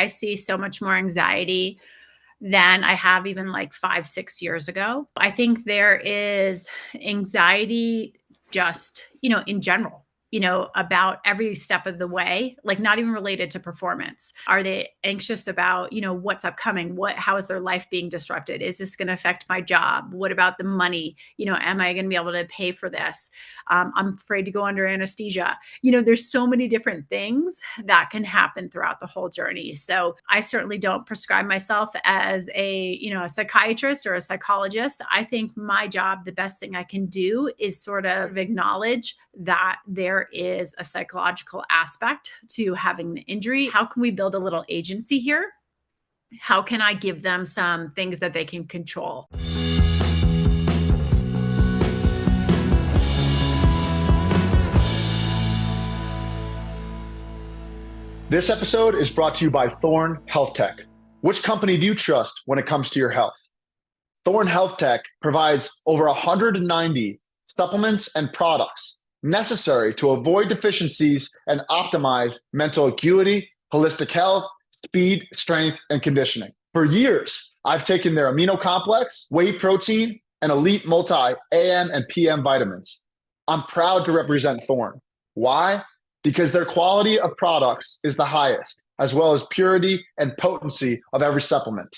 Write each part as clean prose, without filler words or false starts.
I see so much more anxiety than I have even like 5, 6 years ago. I think there is anxiety just, in general, about every step of the way, like not even related to performance. Are they anxious about, what's upcoming? How is their life being disrupted? Is this going to affect my job? What about the money? Am I going to be able to pay for this? I'm afraid to go under anesthesia. There's so many different things that can happen throughout the whole journey. So I certainly don't prescribe myself as a psychiatrist or a psychologist. I think my job, the best thing I can do is sort of acknowledge that there is a psychological aspect to having an injury. How can we build a little agency here? How can I give them some things that they can control? This episode is brought to you by Thorne Health Tech. Which company do you trust when it comes to your health? Thorne Health Tech provides over 190 supplements and products necessary to avoid deficiencies and optimize mental acuity, holistic health, speed, strength, and conditioning. For years, I've taken their amino complex, whey protein, and elite multi-AM and PM vitamins. I'm proud to represent Thorne. Why? Because their quality of products is the highest, as well as purity and potency of every supplement.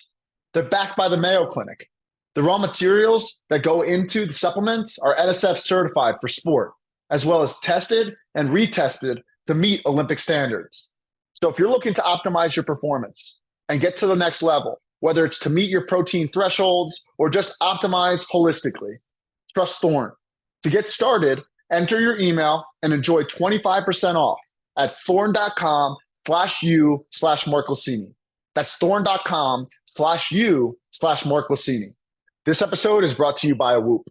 They're backed by the Mayo Clinic. The raw materials that go into the supplements are NSF certified for sport, as well as tested and retested to meet Olympic standards. So if you're looking to optimize your performance and get to the next level, whether it's to meet your protein thresholds or just optimize holistically, trust Thorne. To get started, enter your email and enjoy 25% off at thorne.com/you/Mark Glicini. That's thorne.com/you/Mark Glicini. This episode is brought to you by Whoop.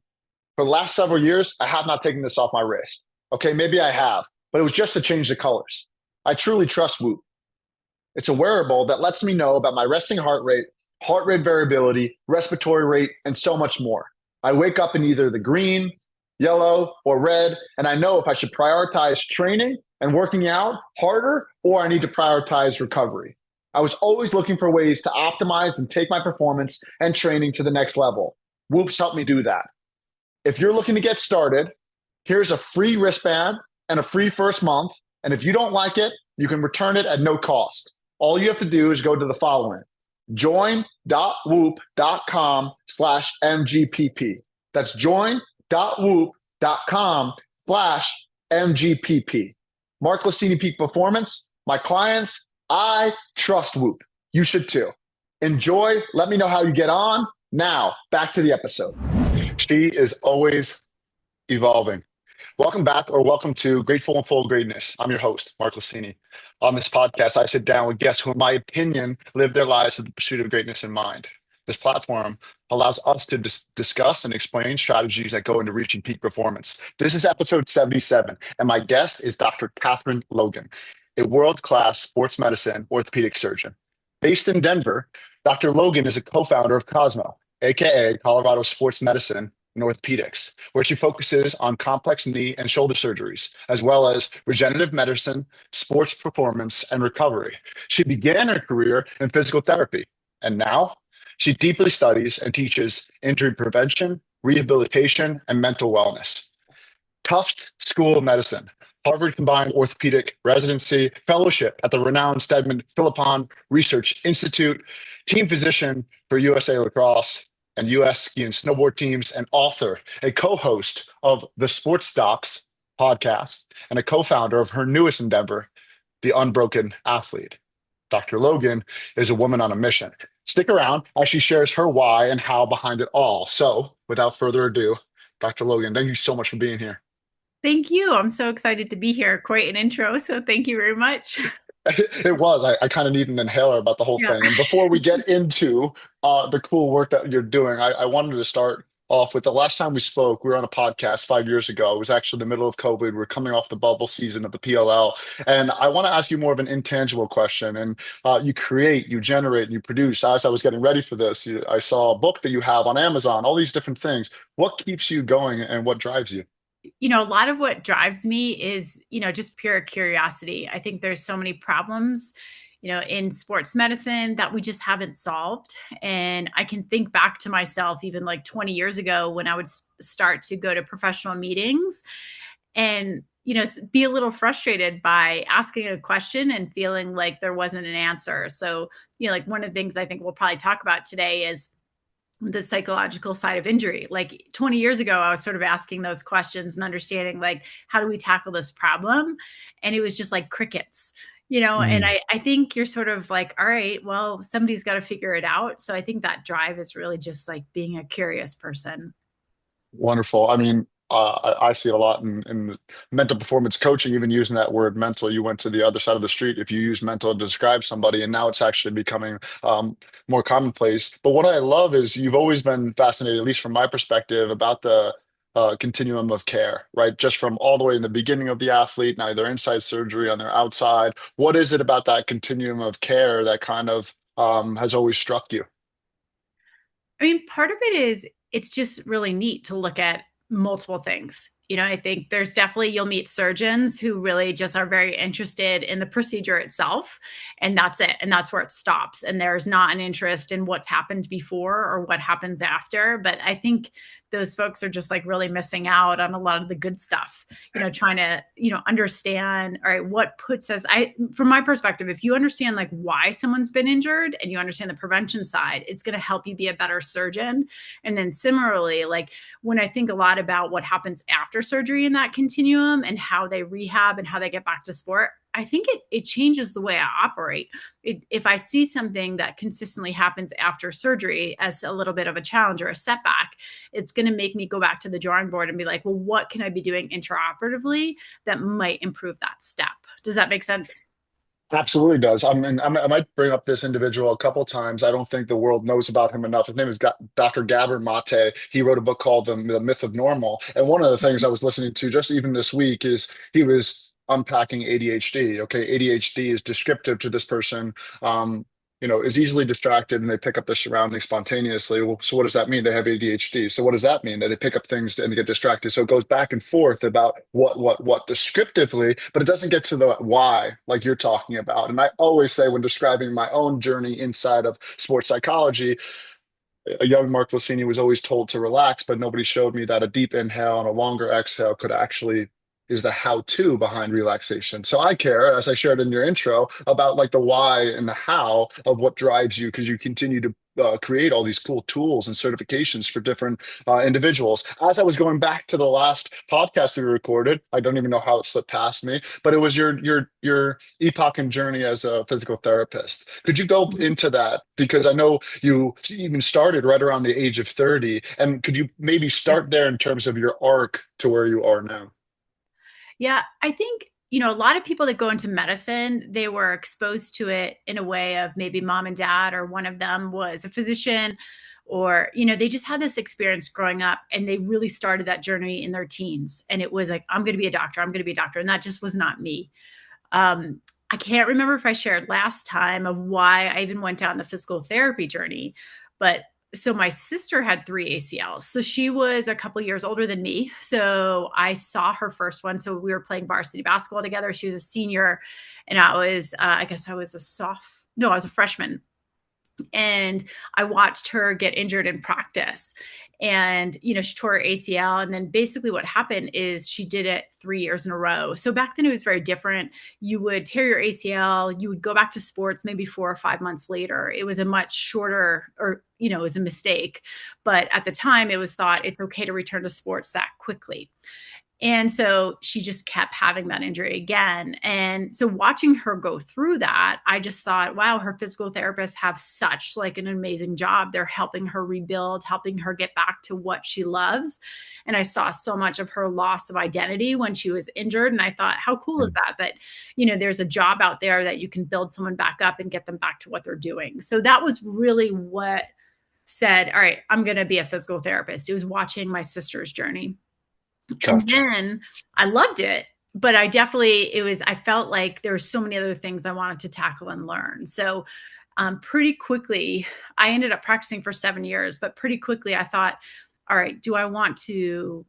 For the last several years, I have not taken this off my wrist. Okay, maybe I have, but it was just to change the colors. I truly trust Whoop. It's a wearable that lets me know about my resting heart rate variability, respiratory rate, and so much more. I wake up in either the green, yellow, or red, and I know if I should prioritize training and working out harder, or I need to prioritize recovery. I was always looking for ways to optimize and take my performance and training to the next level. Whoop's helped me do that. If you're looking to get started, here's a free wristband and a free first month. And if you don't like it, you can return it at no cost. All you have to do is go to the following: join.whoop.com/MGPP. That's join.whoop.com/MGPP. Mark Glicini Peak Performance, my clients, I trust Whoop. You should too. Enjoy. Let me know how you get on. Now, back to the episode. She is always evolving. Welcome back, or welcome to Grateful and Full of Greatness. I'm your host, Mark Glicini. On this podcast, I sit down with guests who, in my opinion, live their lives with the pursuit of greatness in mind. This platform allows us to discuss and explain strategies that go into reaching peak performance. This is episode 77, and my guest is Dr. Catherine Logan, a world-class sports medicine orthopedic surgeon. Based in Denver, Dr. Logan is a co-founder of COSMO, aka Colorado Sports Medicine and Orthopaedics, where she focuses on complex knee and shoulder surgeries, as well as regenerative medicine, sports performance, and recovery. She began her career in physical therapy, and now she deeply studies and teaches injury prevention, rehabilitation, and mental wellness. Tufts School of Medicine, Harvard Combined Orthopedic Residency, Fellowship at the renowned Steadman Philippon Research Institute, team physician for USA Lacrosse and US ski and snowboard teams, and author, a co-host of the Sports Docs podcast, and a co-founder of her newest endeavor, the Unbroken Athlete. Dr. Logan is a woman on a mission. Stick around as she shares her why and how behind it all. So without further ado, Dr. Logan, thank you so much for being here. Thank you. I'm so excited to be here. Quite an intro, so thank you very much. It was. I kind of need an inhaler about the whole thing. And before we get into the cool work that you're doing, I wanted to start off with the last time we spoke. We were on a podcast 5 years ago. It was actually the middle of COVID. We're coming off the bubble season of the PLL. And I want to ask you more of an intangible question. And you create, you generate, and you produce. As I was getting ready for this, I saw a book that you have on Amazon, all these different things. What keeps you going and what drives you? A lot of what drives me is, just pure curiosity. I think there's so many problems, in sports medicine that we just haven't solved. And I can think back to myself even like 20 years ago when I would start to go to professional meetings and be a little frustrated by asking a question and feeling like there wasn't an answer. So like one of the things I think we'll probably talk about today is the psychological side of injury. Like 20 years ago, I was sort of asking those questions and understanding like, how do we tackle this problem? And it was just like crickets, and I think you're sort of like, all right, well, somebody's got to figure it out. So I think that drive is really just like being a curious person. Wonderful. I mean, I see it a lot in mental performance coaching, even using that word mental. You went to the other side of the street if you use mental to describe somebody, and now it's actually becoming more commonplace. But what I love is you've always been fascinated, at least from my perspective, about the continuum of care, right? Just from all the way in the beginning of the athlete, now they're inside surgery on their outside. What is it about that continuum of care that kind of has always struck you? I mean, part of it is it's just really neat to look at multiple things. I think there's definitely, you'll meet surgeons who really just are very interested in the procedure itself, and that's it. And that's where it stops. And there's not an interest in what's happened before or what happens after. But I think those folks are just like really missing out on a lot of the good stuff, trying to, understand, all right, what puts us, from my perspective, if you understand like why someone's been injured and you understand the prevention side, it's going to help you be a better surgeon. And then similarly, like when I think a lot about what happens after surgery in that continuum and how they rehab and how they get back to sport, I think it changes the way I operate. If I see something that consistently happens after surgery as a little bit of a challenge or a setback, it's going to make me go back to the drawing board and be like, well, what can I be doing intraoperatively that might improve that step? Does that make sense? Absolutely does. I mean, I might bring up this individual a couple times. I don't think the world knows about him enough. His name is Dr. Gabor Mate. He wrote a book called The Myth of Normal. And one of the things I was listening to just even this week is he was unpacking ADHD. Okay, ADHD is descriptive to this person. Is easily distracted and they pick up their surroundings spontaneously. Well, so what does that mean? They have ADHD. So what does that mean? That they pick up things and they get distracted. So it goes back and forth about what descriptively, but it doesn't get to the why, like you're talking about. And I always say when describing my own journey inside of sports psychology, a young Mark Glicini was always told to relax, but nobody showed me that a deep inhale and a longer exhale could actually is the how-to behind relaxation. So I care, as I shared in your intro, about like the why and the how of what drives you because you continue to create all these cool tools and certifications for different individuals. As I was going back to the last podcast we recorded, I don't even know how it slipped past me, but it was your epoch and journey as a physical therapist. Could you go into that? Because I know you even started right around the age of 30, and could you maybe start there in terms of your arc to where you are now? Yeah, I think, a lot of people that go into medicine, they were exposed to it in a way of maybe mom and dad, or one of them was a physician, or, they just had this experience growing up and they really started that journey in their teens. And it was like, I'm going to be a doctor. I'm going to be a doctor. And that just was not me. I can't remember if I shared last time of why I even went down the physical therapy journey, but so my sister had 3 ACLs. So she was a couple years older than me. So I saw her first one. So we were playing varsity basketball together. She was a senior and I was, I guess I was I was a freshman, and I watched her get injured in practice. And, she tore her ACL. And then basically what happened is she did it 3 years in a row. So back then it was very different. You would tear your ACL, you would go back to sports maybe 4 or 5 months later. It was a much shorter, or, it was a mistake. But at the time it was thought it's okay to return to sports that quickly. And so she just kept having that injury again. And so watching her go through that, I just thought, wow, her physical therapists have such like an amazing job. They're helping her rebuild, helping her get back to what she loves. And I saw so much of her loss of identity when she was injured. And I thought, how cool is that, there's a job out there that you can build someone back up and get them back to what they're doing. So that was really what said, all right, I'm going to be a physical therapist. It was watching my sister's journey. And Gotcha. then I loved it, but I felt like there were so many other things I wanted to tackle and learn. So pretty quickly, I ended up practicing for 7 years, but pretty quickly I thought, all right, do I want to,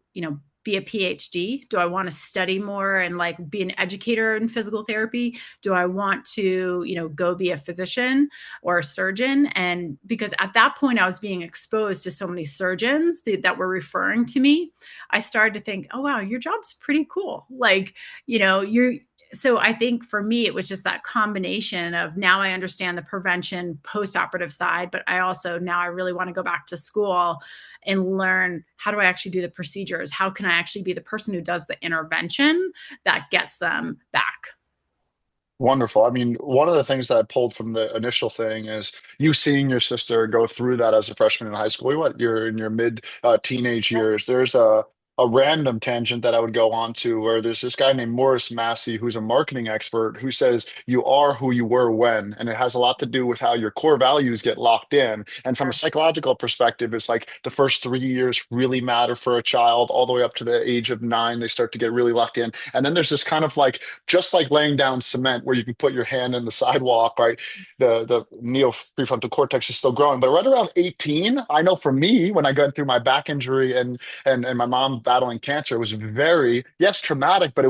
be a PhD? Do I want to study more and like be an educator in physical therapy? Do I want to, go be a physician or a surgeon? And because at that point I was being exposed to so many surgeons that were referring to me, I started to think, oh wow, your job's pretty cool. Like, you're so I think for me, it was just that combination of now I understand the prevention post-operative side, but I also now I really want to go back to school and learn how do I actually do the procedures? How can I actually be the person who does the intervention that gets them back? Wonderful. I mean, one of the things that I pulled from the initial thing is you seeing your sister go through that as a freshman in high school. What you're in your mid teenage years. There's a random tangent that I would go on to where there's this guy named Morris Massey who's a marketing expert who says you are who you were when, and it has a lot to do with how your core values get locked in. And from a Sure. psychological perspective, it's like the first 3 years really matter for a child, all the way up to the age of 9, they start to get really locked in. And then there's this kind of like just like laying down cement where you can put your hand in the sidewalk, right? The neo prefrontal cortex is still growing, but right around 18, I know for me, when I got through my back injury and my mom battling cancer, it was very, yes, traumatic, but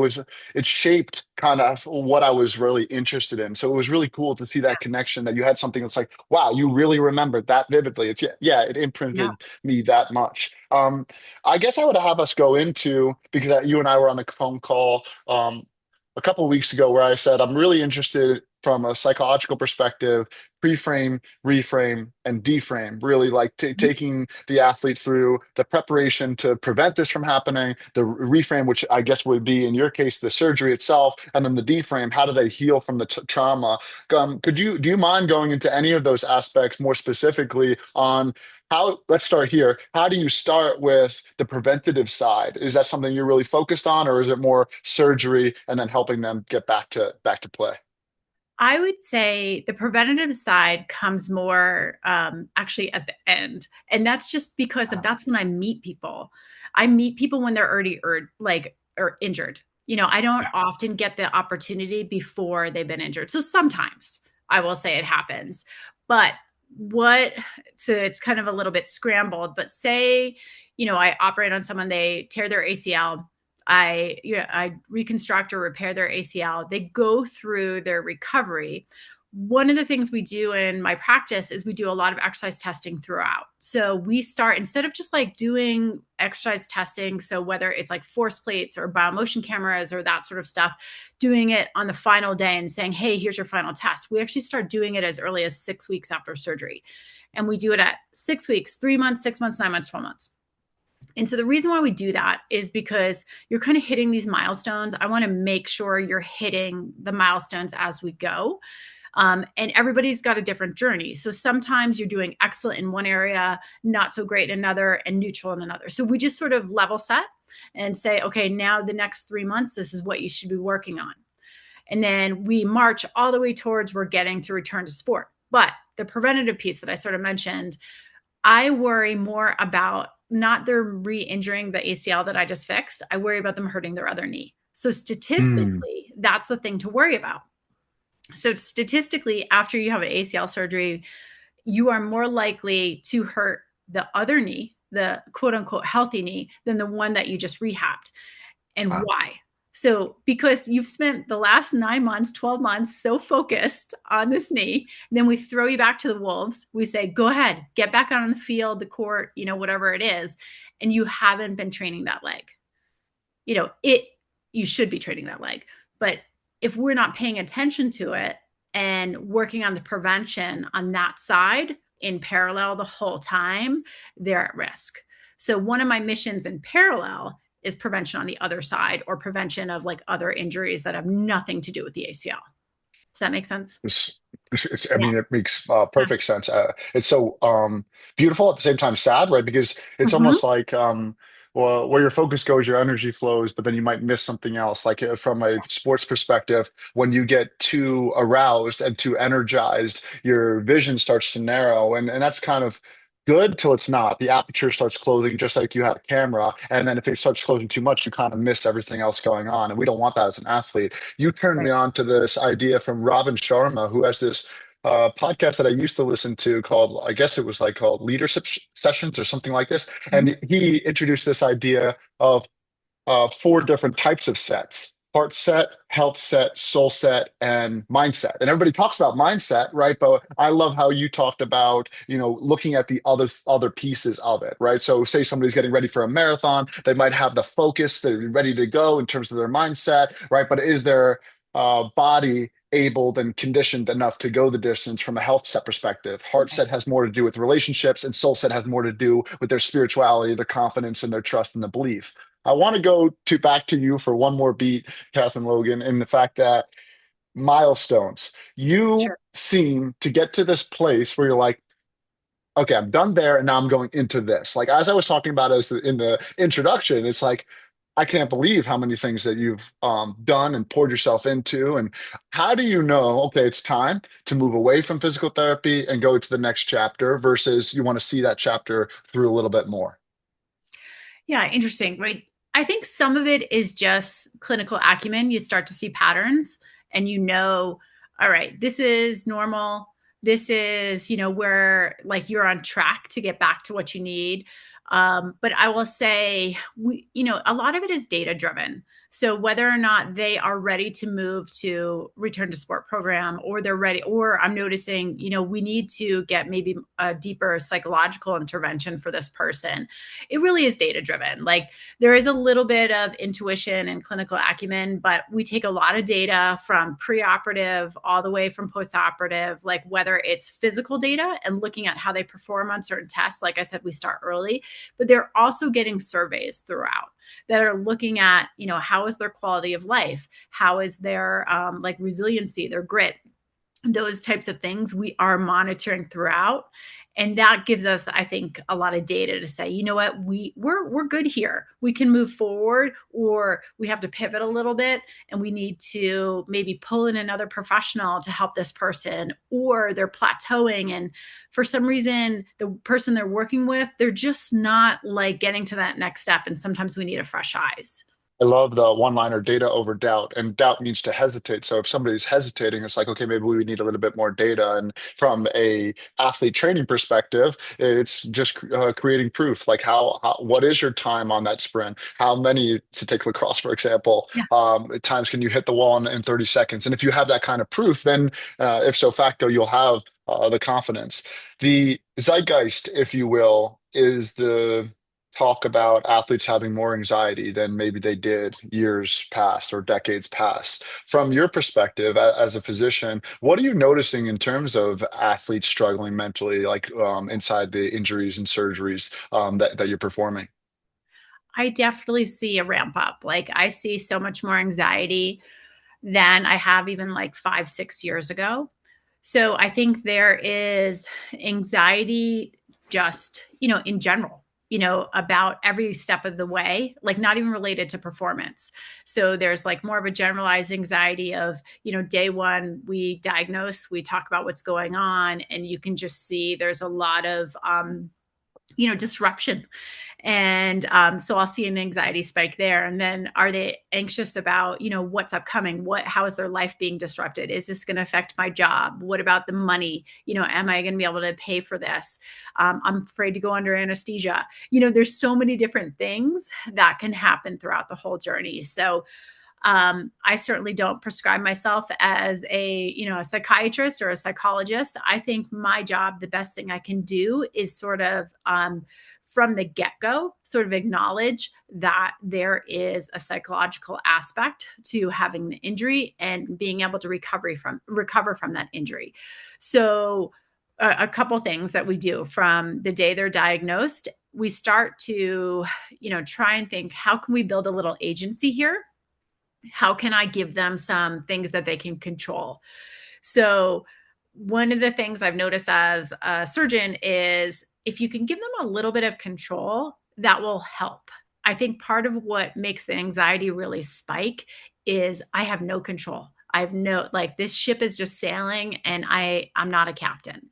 it shaped kind of what I was really interested in. So it was really cool to see that connection that you had something that's like, wow, you really remembered that vividly. It's yeah, it Yeah. imprinted me that much. I guess I would have us go into, because you and I were on the phone call a couple of weeks ago, where I said I'm really interested from a psychological perspective, pre-frame, reframe, and deframe, really like taking the athlete through the preparation to prevent this from happening, the reframe, which I guess would be in your case, the surgery itself, and then the deframe, how do they heal from the trauma? Do you mind going into any of those aspects more specifically on how, let's start here. How do you start with the preventative side? Is that something you're really focused on, or is it more surgery and then helping them get back to play? I would say the preventative side comes more actually at the end. And that's just because of that's when I meet people. I meet people when they're already or injured. I don't often get the opportunity before they've been injured. So sometimes I will say it happens. But what so it's kind of a little bit scrambled, but say, I operate on someone, they tear their ACL. I reconstruct or repair their ACL. They go through their recovery. One of the things we do in my practice is we do a lot of exercise testing throughout. So we start, instead of just like doing exercise testing, so whether it's like force plates or biomotion cameras or that sort of stuff, doing it on the final day and saying, hey, here's your final test. We actually start doing it as early as 6 weeks after surgery. And we do it at 6 weeks, 3 months, 6 months, 9 months, 12 months. And so the reason why we do that is because you're kind of hitting these milestones. I want to make sure you're hitting the milestones as we go. And everybody's got a different journey. So sometimes you're doing excellent in one area, not so great in another, and neutral in another. So we just sort of level set and say, okay, now the next 3 months, this is what you should be working on. And then we march all the way towards we're getting to return to sport. But the preventative piece that I sort of mentioned, I worry more about not their re-injuring the ACL that I just fixed. I worry about them hurting their other knee. So Mm. statistically, that's the thing to worry about. So statistically, after you have an ACL surgery, you are more likely to hurt the other knee, the quote unquote healthy knee, than the one that you just rehabbed. And Wow. why? So, because you've spent the last 9 months, 12 months so focused on this knee, then we throw you back to the wolves. We say, go ahead, get back out on the field, the court, whatever it is. And you haven't been training that leg. You should be training that leg. But if we're not paying attention to it and working on the prevention on that side in parallel the whole time, they're at risk. So, one of my missions in parallel is prevention on the other side, or prevention of like other injuries that have nothing to do with the ACL. Does that make sense? It's, I Yeah. mean, it makes Yeah. perfect sense. It's so beautiful at the same time sad, right? Because it's Mm-hmm. almost like well, where your focus goes, your energy flows, but then you might miss something else. Like from a sports perspective, when you get too aroused and too energized, your vision starts to narrow, and that's kind of good till it's not. The aperture starts closing, just like you had a camera, and then if it starts closing too much, you kind of miss everything else going on, and we don't want that as an athlete. You turned me Right. on to this idea from Robin Sharma, who has this podcast that I used to listen to called, I guess it was like called Leadership Sessions or something like this. Mm-hmm. And he introduced this idea of four different types of sets: heart set, health set, soul set, and mindset. And everybody talks about mindset, right? But I love how you talked about, looking at the other pieces of it, right? So say somebody's getting ready for a marathon, they might have the focus, they're ready to go in terms of their mindset, right? But is their body able and conditioned enough to go the distance from a health set perspective? Heart Right. set has more to do with relationships, and soul set has more to do with their spirituality, their confidence, and their trust and the belief. I want to go to back to you for one more beat, Kath and Logan, in the fact that milestones. You Sure. seem to get to this place where you're like, okay, I'm done there, and now I'm going into this. Like as I was talking about as in the introduction, it's like I can't believe how many things that you've done and poured yourself into. And how do you know, okay, it's time to move away from physical therapy and go to the next chapter versus you want to see that chapter through a little bit more? Yeah, interesting. Like, I think some of it is just clinical acumen. You start to see patterns and all right, this is normal. This is, where like you're on track to get back to what you need. But I will say, a lot of it is data driven. So whether or not they are ready to move to return to sport program, or they're ready, or I'm noticing, we need to get maybe a deeper psychological intervention for this person. It really is data driven. Like there is a little bit of intuition and clinical acumen, but we take a lot of data from preoperative all the way from postoperative, like whether it's physical data and looking at how they perform on certain tests. Like I said, we start early, but they're also getting surveys throughout that are looking at, how is their quality of life? How is their like resiliency, their grit, those types of things we are monitoring throughout. And that gives us, I think, a lot of data to say, you know what, we're good here. We can move forward, or we have to pivot a little bit and we need to maybe pull in another professional to help this person, or they're plateauing. And for some reason, the person they're working with, they're just not like getting to that next step. And sometimes we need a fresh eyes. I love the one liner, data over doubt, and doubt means to hesitate. So if somebody's hesitating, it's like, okay, maybe we need a little bit more data. And from a athlete training perspective, it's just creating proof. Like what is your time on that sprint? How many, to take lacrosse, for example, Yeah. times can you hit the wall in 30 seconds? And if you have that kind of proof, then if so facto, you'll have the confidence. The zeitgeist, if you will, is the talk about athletes having more anxiety than maybe they did years past or decades past. From your perspective as a physician, what are you noticing in terms of athletes struggling mentally, like inside the injuries and surgeries that you're performing? I definitely see a ramp up. Like I see so much more anxiety than I have even like 5, 6 years ago. So I think there is anxiety just, in general, about every step of the way, like not even related to performance. So there's like more of a generalized anxiety of, day one, we diagnose, we talk about what's going on, and you can just see there's a lot of, disruption. And so I'll see an anxiety spike there. And then are they anxious about, what's upcoming? How is their life being disrupted? Is this going to affect my job? What about the money? Am I going to be able to pay for this? I'm afraid to go under anesthesia. There's so many different things that can happen throughout the whole journey. So I certainly don't prescribe myself as a psychiatrist or a psychologist. I think my job, the best thing I can do is sort of from the get-go, sort of acknowledge that there is a psychological aspect to having the injury and being able to recover from that injury. So a couple things that we do from the day they're diagnosed, we start to, try and think, how can we build a little agency here? How can I give them some things that they can control? So, one of the things I've noticed as a surgeon is if you can give them a little bit of control, that will help. I think part of what makes the anxiety really spike is I have no control. I have no, like, this ship is just sailing and I'm not a captain.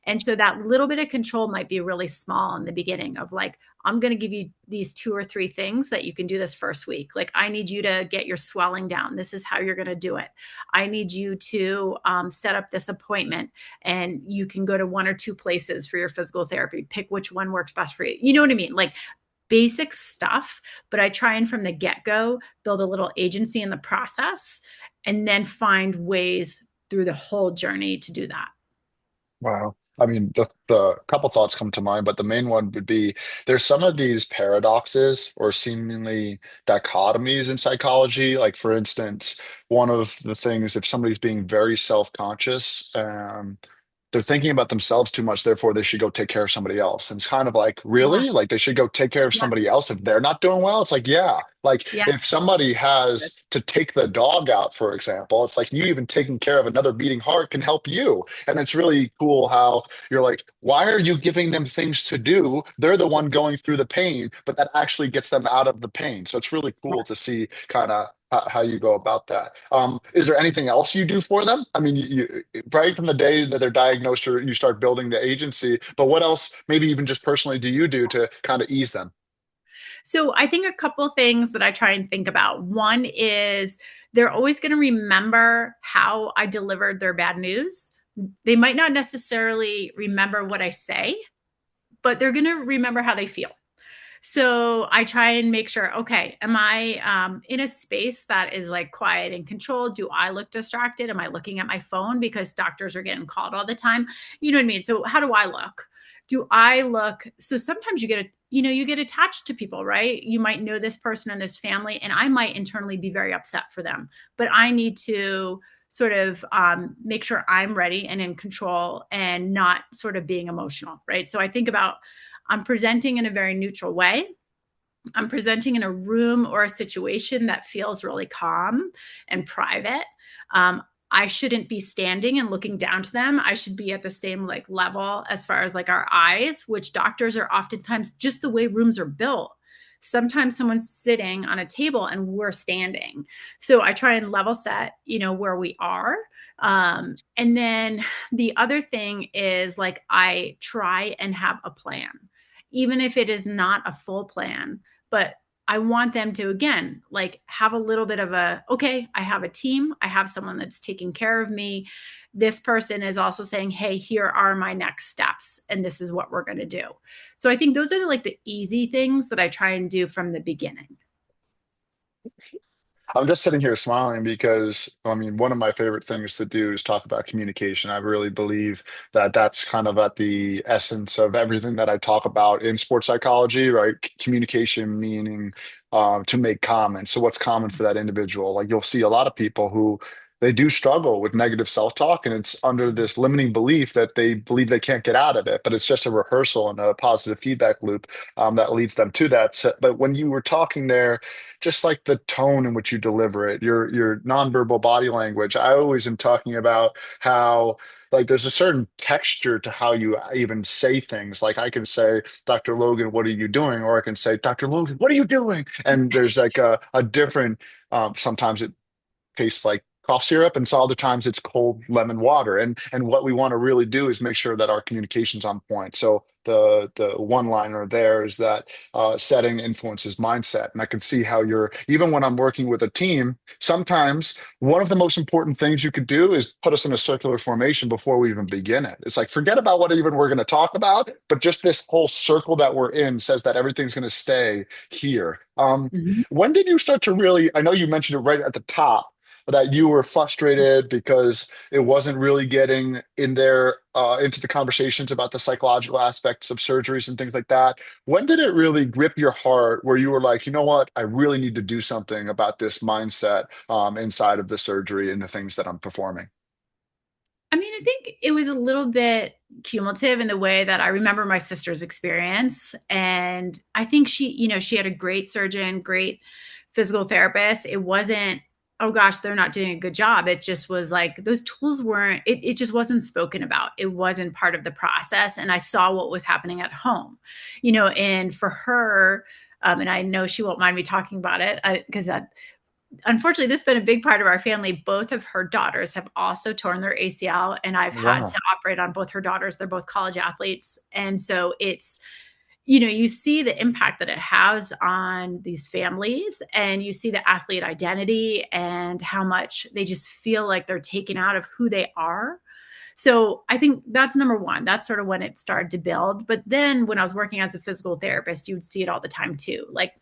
And so that little bit of control might be really small in the beginning of like, I'm going to give you these 2 or 3 things that you can do this first week. Like, I need you to get your swelling down. This is how you're going to do it. I need you to set up this appointment, and you can go to 1 or 2 places for your physical therapy. Pick which one works best for you. You know what I mean? Like, basic stuff, but I try and from the get-go build a little agency in the process and then find ways through the whole journey to do that. Wow. I mean, the couple thoughts come to mind, but the main one would be there's some of these paradoxes or seemingly dichotomies in psychology. Like, for instance, one of the things, if somebody's being very self-conscious, they're thinking about themselves too much, therefore they should go take care of somebody else. And it's kind of like, Yeah. really? Like they should go take care of Yeah. somebody else if they're not doing well? It's like, yeah. Like Yeah. if somebody has to take the dog out, for example, it's like you even taking care of another beating heart can help you. And it's really cool how you're like, why are you giving them things to do? They're the one going through the pain, but that actually gets them out of the pain. So it's really cool to see kind of how you go about that. Is there anything else you do for them? I mean, right from the day that they're diagnosed, or you start building the agency, but what else, maybe even just personally, do you do to kind of ease them? So I think a couple things that I try and think about. One is they're always going to remember how I delivered their bad news. They might not necessarily remember what I say, but they're going to remember how they feel. So I try and make sure, okay, am I in a space that is like quiet and controlled? Do I look distracted? Am I looking at my phone because doctors are getting called all the time? You know what I mean? So how do I look? Do I look? So sometimes you get attached to people, right? You might know this person and this family, and I might internally be very upset for them, but I need to sort of make sure I'm ready and in control and not sort of being emotional, right? So I think about I'm presenting in a very neutral way. I'm presenting in a room or a situation that feels really calm and private. I shouldn't be standing and looking down to them. I should be at the same like level as far as like our eyes, which doctors are oftentimes just the way rooms are built. Sometimes someone's sitting on a table and we're standing. So I try and level set, where we are. And then the other thing is like I try and have a plan, even if it is not a full plan, but I want them to, again, like have a little bit of okay, I have a team. I have someone that's taking care of me. This person is also saying, hey, here are my next steps. And this is what we're going to do. So I think those are like the easy things that I try and do from the beginning. I'm just sitting here smiling because, I mean, one of my favorite things to do is talk about communication. I really believe that that's kind of at the essence of everything that I talk about in sports psychology, right? Communication meaning to make common. So, what's common for that individual? Like, you'll see a lot of people who they do struggle with negative self-talk, and it's under this limiting belief that they believe they can't get out of it, but it's just a rehearsal and a positive feedback loop that leads them to that. So, but when you were talking there, just like the tone in which you deliver it, your nonverbal body language. I always am talking about how like there's a certain texture to how you even say things. Like I can say, Dr. Logan, what are you doing? Or I can say, Dr. Logan, what are you doing? And there's like a different, sometimes it tastes like cough syrup, and so other times it's cold lemon water. And what we want to really do is make sure that our communication's on point. So the one liner there is that setting influences mindset, and I can see how you're even when I'm working with a team. Sometimes one of the most important things you could do is put us in a circular formation before we even begin it. It's like forget about what even we're going to talk about, but just this whole circle that we're in says that everything's going to stay here. Mhm. When did you start to really? I know you mentioned it right at the top that you were frustrated because it wasn't really getting in there into the conversations about the psychological aspects of surgeries and things like that. When did it really grip your heart where you were like, you know what, I really need to do something about this mindset inside of the surgery and the things that I'm performing? I mean, I think it was a little bit cumulative in the way that I remember my sister's experience. And I think she had a great surgeon, great physical therapist. It wasn't, oh gosh, they're not doing a good job. It just was like those tools weren't, it just wasn't spoken about. It wasn't part of the process. And I saw what was happening at home, and for her, and I know she won't mind me talking about it because that unfortunately, this has been a big part of our family. Both of her daughters have also torn their ACL, and I've had to Wow. operate on both her daughters. They're both college athletes. And so it's, you see the impact that it has on these families, and you see the athlete identity and how much they just feel like they're taken out of who they are. So I think that's number one. That's sort of when it started to build. But then when I was working as a physical therapist, you would see it all the time too. Like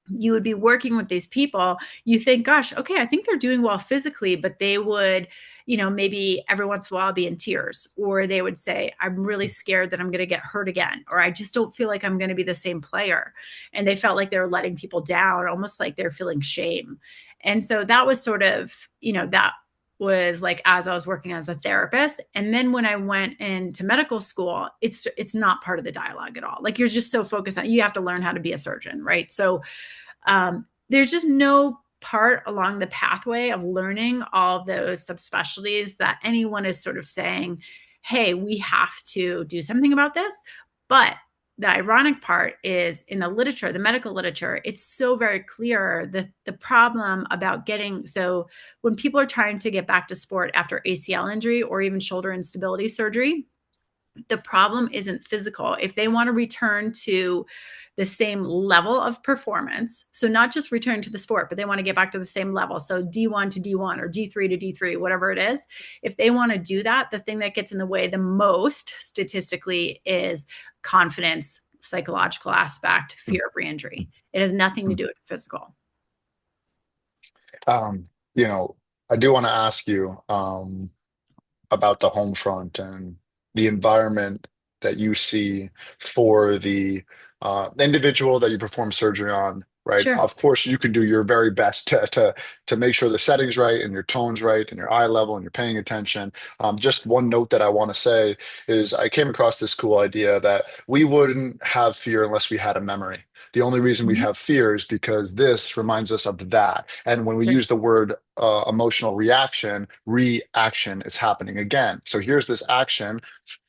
you would be working with these people, you think, gosh, okay, I think they're doing well physically, but they would, maybe every once in a while be in tears, or they would say, I'm really scared that I'm going to get hurt again, or I just don't feel like I'm going to be the same player. And they felt like they were letting people down, almost like they're feeling shame. And so that was sort of, that was like as I was working as a therapist. And then when I went into medical school, it's not part of the dialogue at all. Like you're just so focused on, you have to learn how to be a surgeon, right? So there's just no part along the pathway of learning all of those subspecialties that anyone is sort of saying, hey, we have to do something about this. But the ironic part is in the literature, the medical literature, it's so very clear that the problem about so when people are trying to get back to sport after ACL injury or even shoulder instability surgery, the problem isn't physical. If they want to return to the same level of performance, so not just return to the sport, but they want to get back to the same level. So D1 to D1 or D3 to D3, whatever it is. If they want to do that, the thing that gets in the way the most statistically is confidence, psychological aspect, fear of re-injury. It has nothing to do with physical. I do want to ask you about the home front and the environment that you see for the individual that you perform surgery on, right? Sure. Of course, you can do your very best to make sure the setting's right and your tone's right and your eye level and you're paying attention. Just one note that I want to say is I came across this cool idea that we wouldn't have fear unless we had a memory. The only reason we Mhm. have fear is because this reminds us of that. And when we use the word emotional reaction, it's happening again. So here's this action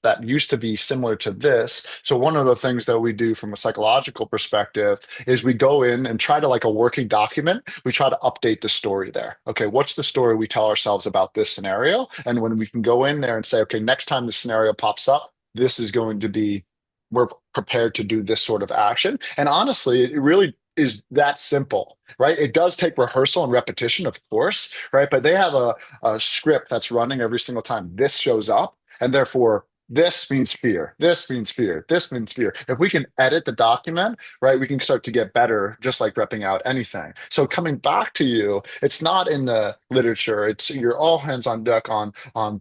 that used to be similar to this. So one of the things that we do from a psychological perspective is we go in and try to, like a working document, we try to update the story there. Okay, what's the story we tell ourselves about this scenario? And when we can go in there and say, okay, next time this scenario pops up, this is going to be, we're prepared to do this sort of action. And honestly, it really is that simple, right? It does take rehearsal and repetition, of course, right? But they have a script that's running every single time this shows up. And therefore, this means fear. This means fear. This means fear. If we can edit the document, right, we can start to get better, just like repping out anything. So coming back to you, it's not in the literature. It's you're all hands on deck on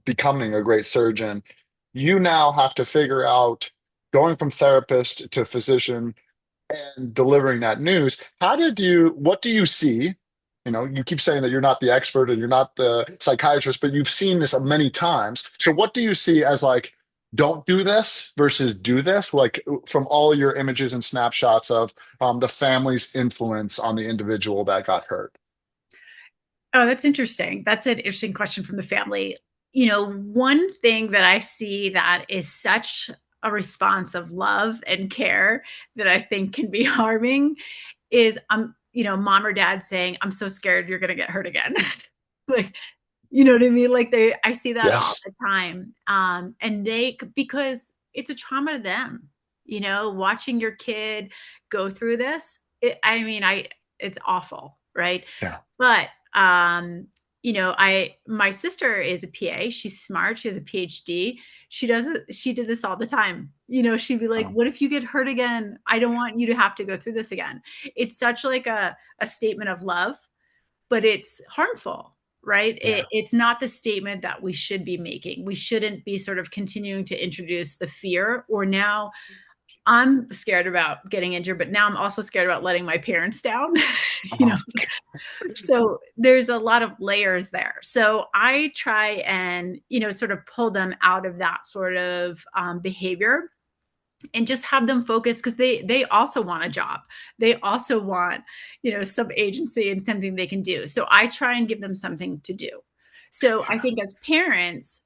becoming a great surgeon. You now have to figure out going from therapist to physician and delivering that news. What do you see? You keep saying that you're not the expert and you're not the psychiatrist, but you've seen this many times. So what do you see as like, don't do this versus do this, like from all your images and snapshots of the family's influence on the individual that got hurt? Oh, that's interesting. That's an interesting question from the family. One thing that I see that is such a response of love and care that I think can be harming is mom or dad saying, I'm so scared you're gonna get hurt again. Like, you know what I mean? Like I see that all Yes. the time. And because it's a trauma to them, watching your kid go through this. It's awful, right? Yeah. But my sister is a PA. She's smart. She has a PhD. She did this all the time. She'd be like, Um, what if you get hurt again? I don't want you to have to go through this again. It's such like a statement of love, but it's harmful, right? yeah. It's not the statement that we should be making. We shouldn't be sort of continuing to introduce the fear, or now I'm scared about getting injured, but now I'm also scared about letting my parents down. you know Uh, so there's a lot of layers there. So I try and sort of pull them out of that sort of behavior and just have them focus, because they also want a job. They also want some agency and something they can do. So I try and give them something to do. So I think as parents,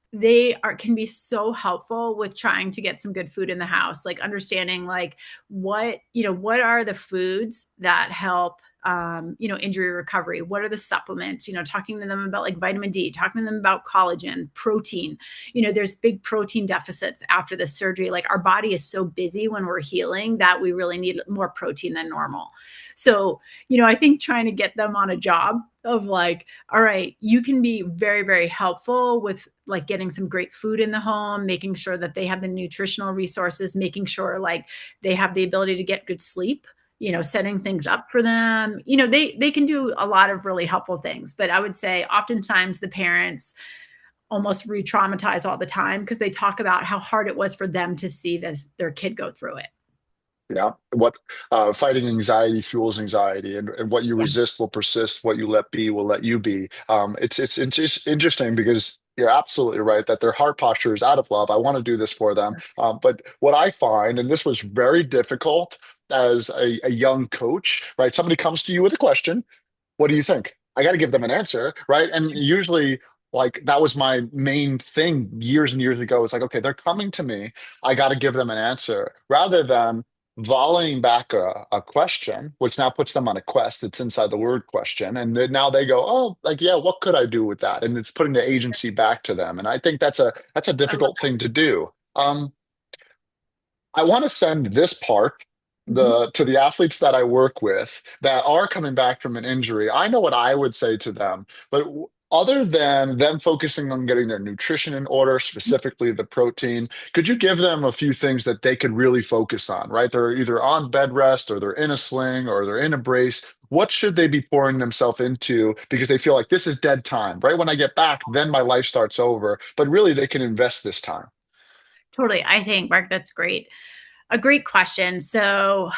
can be so helpful with trying to get some good food in the house, like understanding like what are the foods that help injury recovery. What are the supplements? Talking to them about like vitamin D, talking to them about collagen, protein. There's big protein deficits after the surgery. Like our body is so busy when we're healing that we really need more protein than normal. So, I think trying to get them on a job of like, all right, you can be very, very helpful with like getting some great food in the home, making sure that they have the nutritional resources, making sure like they have the ability to get good sleep, setting things up for them. They can do a lot of really helpful things. But I would say oftentimes the parents almost re-traumatize all the time because they talk about how hard it was for them to see their kid go through it. Yeah. What fighting anxiety fuels anxiety, and what you Yeah. resist will persist. What you let be will let you be. It's just interesting because you're absolutely right that their heart posture is out of love. I want to do this for them. But what I find, and this was very difficult as a young coach, right? Somebody comes to you with a question. What do you think? I got to give them an answer, right? And usually, like that was my main thing years and years ago. It's like, okay, they're coming to me. I got to give them an answer rather than volleying back a question, which now puts them on a quest. It's inside the word question. And then now they go, oh, like, yeah, what could I do with that? And it's putting the agency back to them. And I think that's a I love difficult thing to do. I want to send this part that. Mhm. to the athletes that I work with that are coming back from an injury. I know what I would say to them, but other than them focusing on getting their nutrition in order, specifically the protein, could you give them a few things that they could really focus on, right? They're either on bed rest or they're in a sling or they're in a brace. What should they be pouring themselves into because they feel like this is dead time, right? When I get back, then my life starts over, but really they can invest this time. Totally. I think, Mark, that's great. A great question. So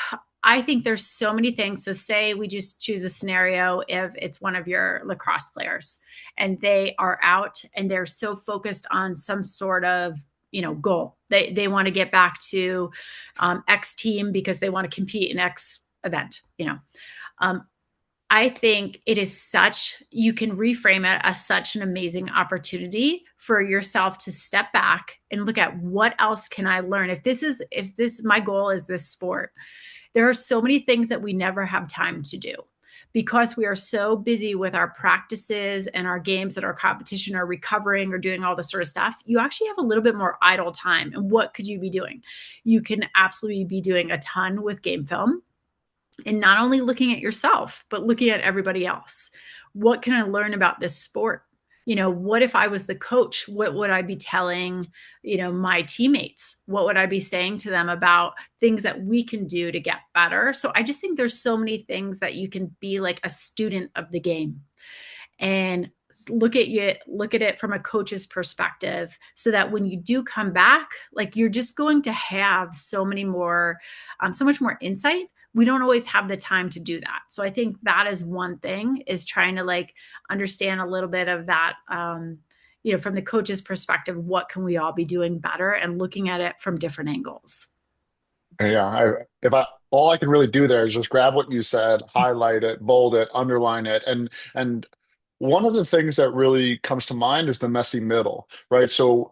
I think there's so many things. So say we just choose a scenario if it's one of your lacrosse players and they are out and they're so focused on some sort of goal. They want to get back to X team because they want to compete in X event. Um, I think it is you can reframe it as such an amazing opportunity for yourself to step back and look at what else can I learn? My goal is this sport, there are so many things that we never have time to do because we are so busy with our practices and our games and our competition or recovering or doing all this sort of stuff. You actually have a little bit more idle time. And what could you be doing? You can absolutely be doing a ton with game film and not only looking at yourself, but looking at everybody else. What can I learn about this sport? What if I was the coach? What would I be telling, my teammates? What would I be saying to them about things that we can do to get better? So I just think there's so many things that you can be like a student of the game and look at it from a coach's perspective so that when you do come back, like you're just going to have so much more insight. We don't always have the time to do that. So I think that is one thing, is trying to like understand a little bit of that, from the coach's perspective, what can we all be doing better and looking at it from different angles. Yeah, if I all I can really do there is just grab what you said, highlight it, bold it, underline it, and one of the things that really comes to mind is the messy middle, right? So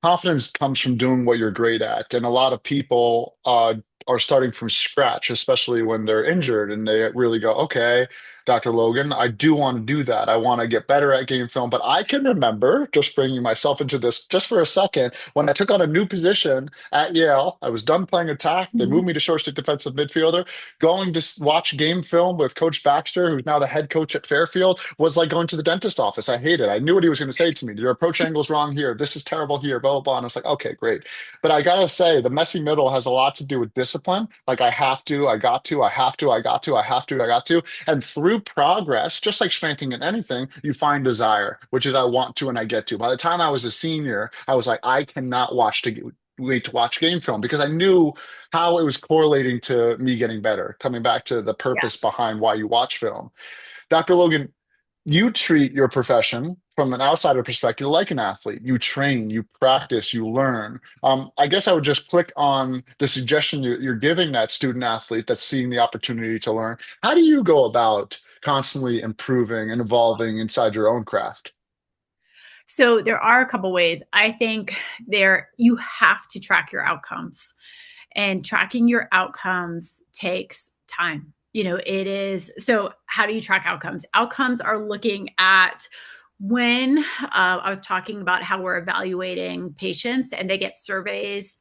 confidence comes from doing what you're great at, and a lot of people are starting from scratch, especially when they're injured, and they really go, okay, Dr. Logan, I do want to do that. I want to get better at game film, but I can remember just bringing myself into this just for a second when I took on a new position at Yale. I was done playing attack. They Mhm. moved me to short stick defensive midfielder. Going to watch game film with Coach Baxter, who's now the head coach at Fairfield, was like going to the dentist office. I hated it. I knew what he was going to say to me. Your approach angle's wrong here. This is terrible here, blah, blah, blah. And I was like, okay, great. But I gotta say, the messy middle has a lot to do with discipline. Like I have to, I got to, I have to, I got to, I have to, I got to. And through progress, just like strengthening in anything, you find desire, which is I want to and I get to. By the time I was a senior, I was like, I cannot wait to watch game film because I knew how it was correlating to me getting better, coming back to the Yeah. purpose behind why you watch film. Dr. Logan, you treat your profession from an outsider perspective like an athlete. You train, you practice, you learn. I guess I would just click on the suggestion you're giving that student athlete that's seeing the opportunity to learn. How do you go about constantly improving and evolving inside your own craft? So there are a couple ways. I think you have to track your outcomes, and tracking your outcomes takes time. It is. So how do you track outcomes? Outcomes are looking at when I was talking about how we're evaluating patients and they get surveys.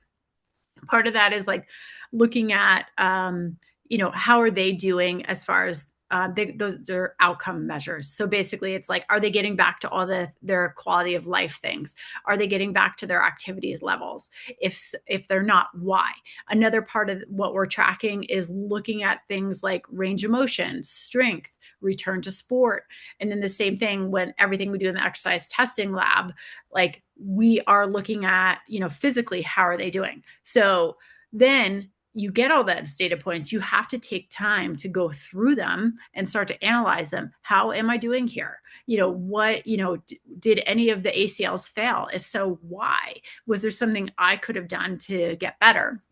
Part of that is like looking at, how are they doing as far as those are outcome measures. So basically it's like, are they getting back to all their quality of life things? Are they getting back to their activities levels? If they're not, why? Another part of what we're tracking is looking at things like range of motion, strength, return to sport. And then the same thing when everything we do in the exercise testing lab, like we are looking at, physically, how are they doing? So then you get all those data points, you have to take time to go through them and start to analyze them. How am I doing here? Did any of the ACLs fail? If so, why? Was there something I could have done to get better?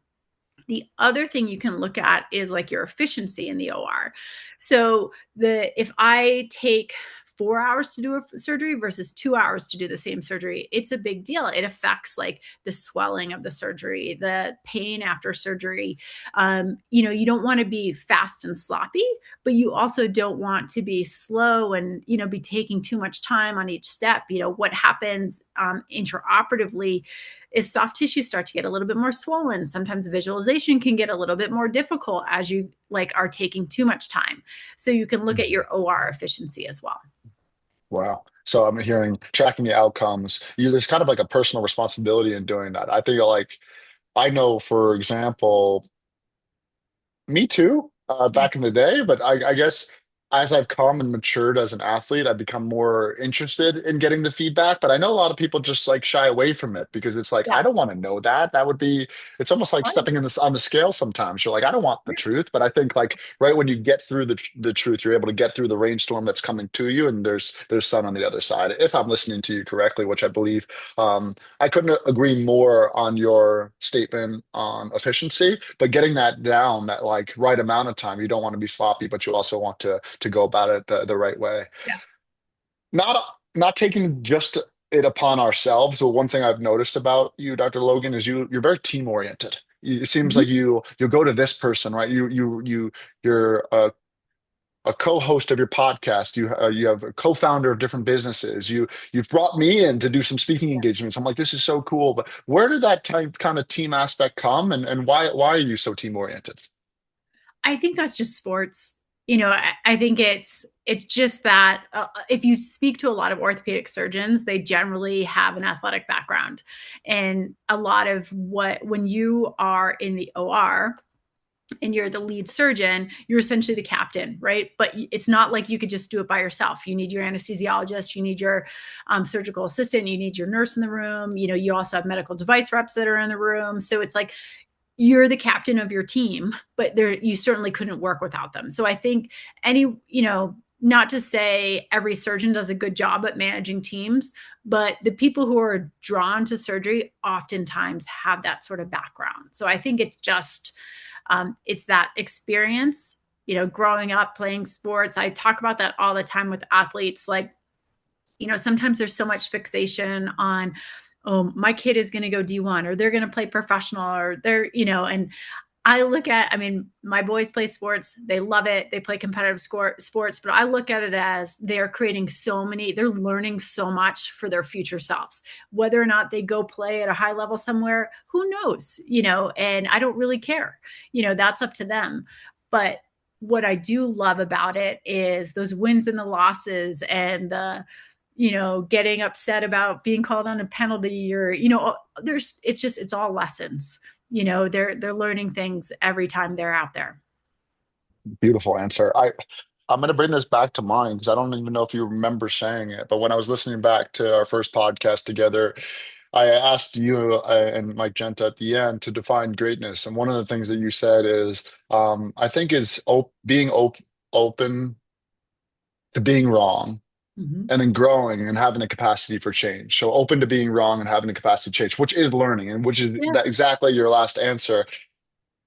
The other thing you can look at is like your efficiency in the OR. So if I take 4 hours to do a surgery versus 2 hours to do the same surgery, it's a big deal. It affects like the swelling of the surgery, the pain after surgery. You don't want to be fast and sloppy, but you also don't want to be slow and, be taking too much time on each step. What happens intraoperatively is soft tissue start to get a little bit more swollen. Sometimes visualization can get a little bit more difficult as you are taking too much time. So you can look at your OR efficiency as well. Wow. So I'm hearing tracking the outcomes. There's kind of like a personal responsibility in doing that. I think like I know, for example, me too, Yeah. back in the day, but I guess as I've come and matured as an athlete, I've become more interested in getting the feedback. But I know a lot of people just like shy away from it because it's like, Yeah. I don't want to know that. That would be, it's almost like Right. stepping in this on the scale sometimes. You're like, I don't want the truth. But I think like right when you get through the truth, you're able to get through the rainstorm that's coming to you, and there's sun on the other side. If I'm listening to you correctly, which I believe, I couldn't agree more on your statement on efficiency, but getting that down, that like right amount of time, you don't want to be sloppy, but you also want to go about it the right way. Yeah. Not not taking just it upon ourselves, but one thing I've noticed about you, Dr. Logan, is you're very team oriented. It seems Mhm. like you go to this person, right? You're a co-host of your podcast. You have a co-founder of different businesses. You've brought me in to do some speaking engagements. I'm like, this is so cool. But where did that type kind of team aspect come, and why are you so team oriented? I think that's just sports. I think it's just that if you speak to a lot of orthopedic surgeons, they generally have an athletic background, and a lot of when you are in the OR and you're the lead surgeon, you're essentially the captain, right? But it's not like you could just do it by yourself. You need your anesthesiologist, you need your surgical assistant, you need your nurse in the room. You also have medical device reps that are in the room. So it's like you're the captain of your team, but you certainly couldn't work without them. So I think not to say every surgeon does a good job at managing teams, but the people who are drawn to surgery oftentimes have that sort of background. So I think it's that experience, growing up playing sports. I talk about that all the time with athletes. Like, sometimes there's so much fixation on, oh, my kid is going to go D1 or they're going to play professional or and I mean, my boys play sports. They love it. They play competitive sports, but I look at it as they're they're learning so much for their future selves. Whether or not they go play at a high level somewhere, who knows, and I don't really care. That's up to them. But what I do love about it is those wins and the losses and getting upset about being called on a penalty or, it's all lessons. They're learning things every time they're out there. Beautiful answer. I'm going to bring this back to mind because I don't even know if you remember saying it, but when I was listening back to our first podcast together, I asked you and Mike Genta at the end to define greatness, and one of the things that you said is, I think is being open to being wrong, Mhm. and then growing and having a capacity for change. So open to being wrong and having a capacity to change, which is learning, and which is Yeah. that exactly your last answer.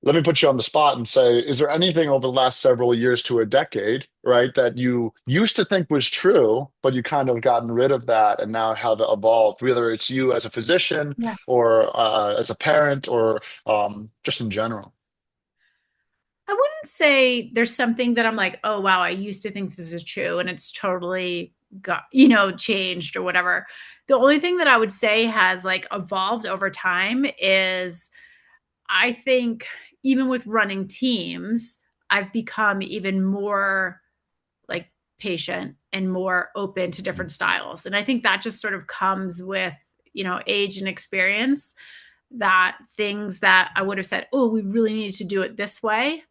Let me put you on the spot and say, is there anything over the last several years to a decade, right, that you used to think was true, but you kind of gotten rid of that and now have evolved, whether it's you as a physician Yeah. or as a parent or just in general? I wouldn't say there's something that I'm like, oh wow, I used to think this is true and it's totally changed or whatever. The only thing that I would say has like evolved over time is I think even with running teams, I've become even more. patient and more open to different styles. And I think that just sort of comes with, age and experience, that things that I would have said, oh, we really need to do it this way,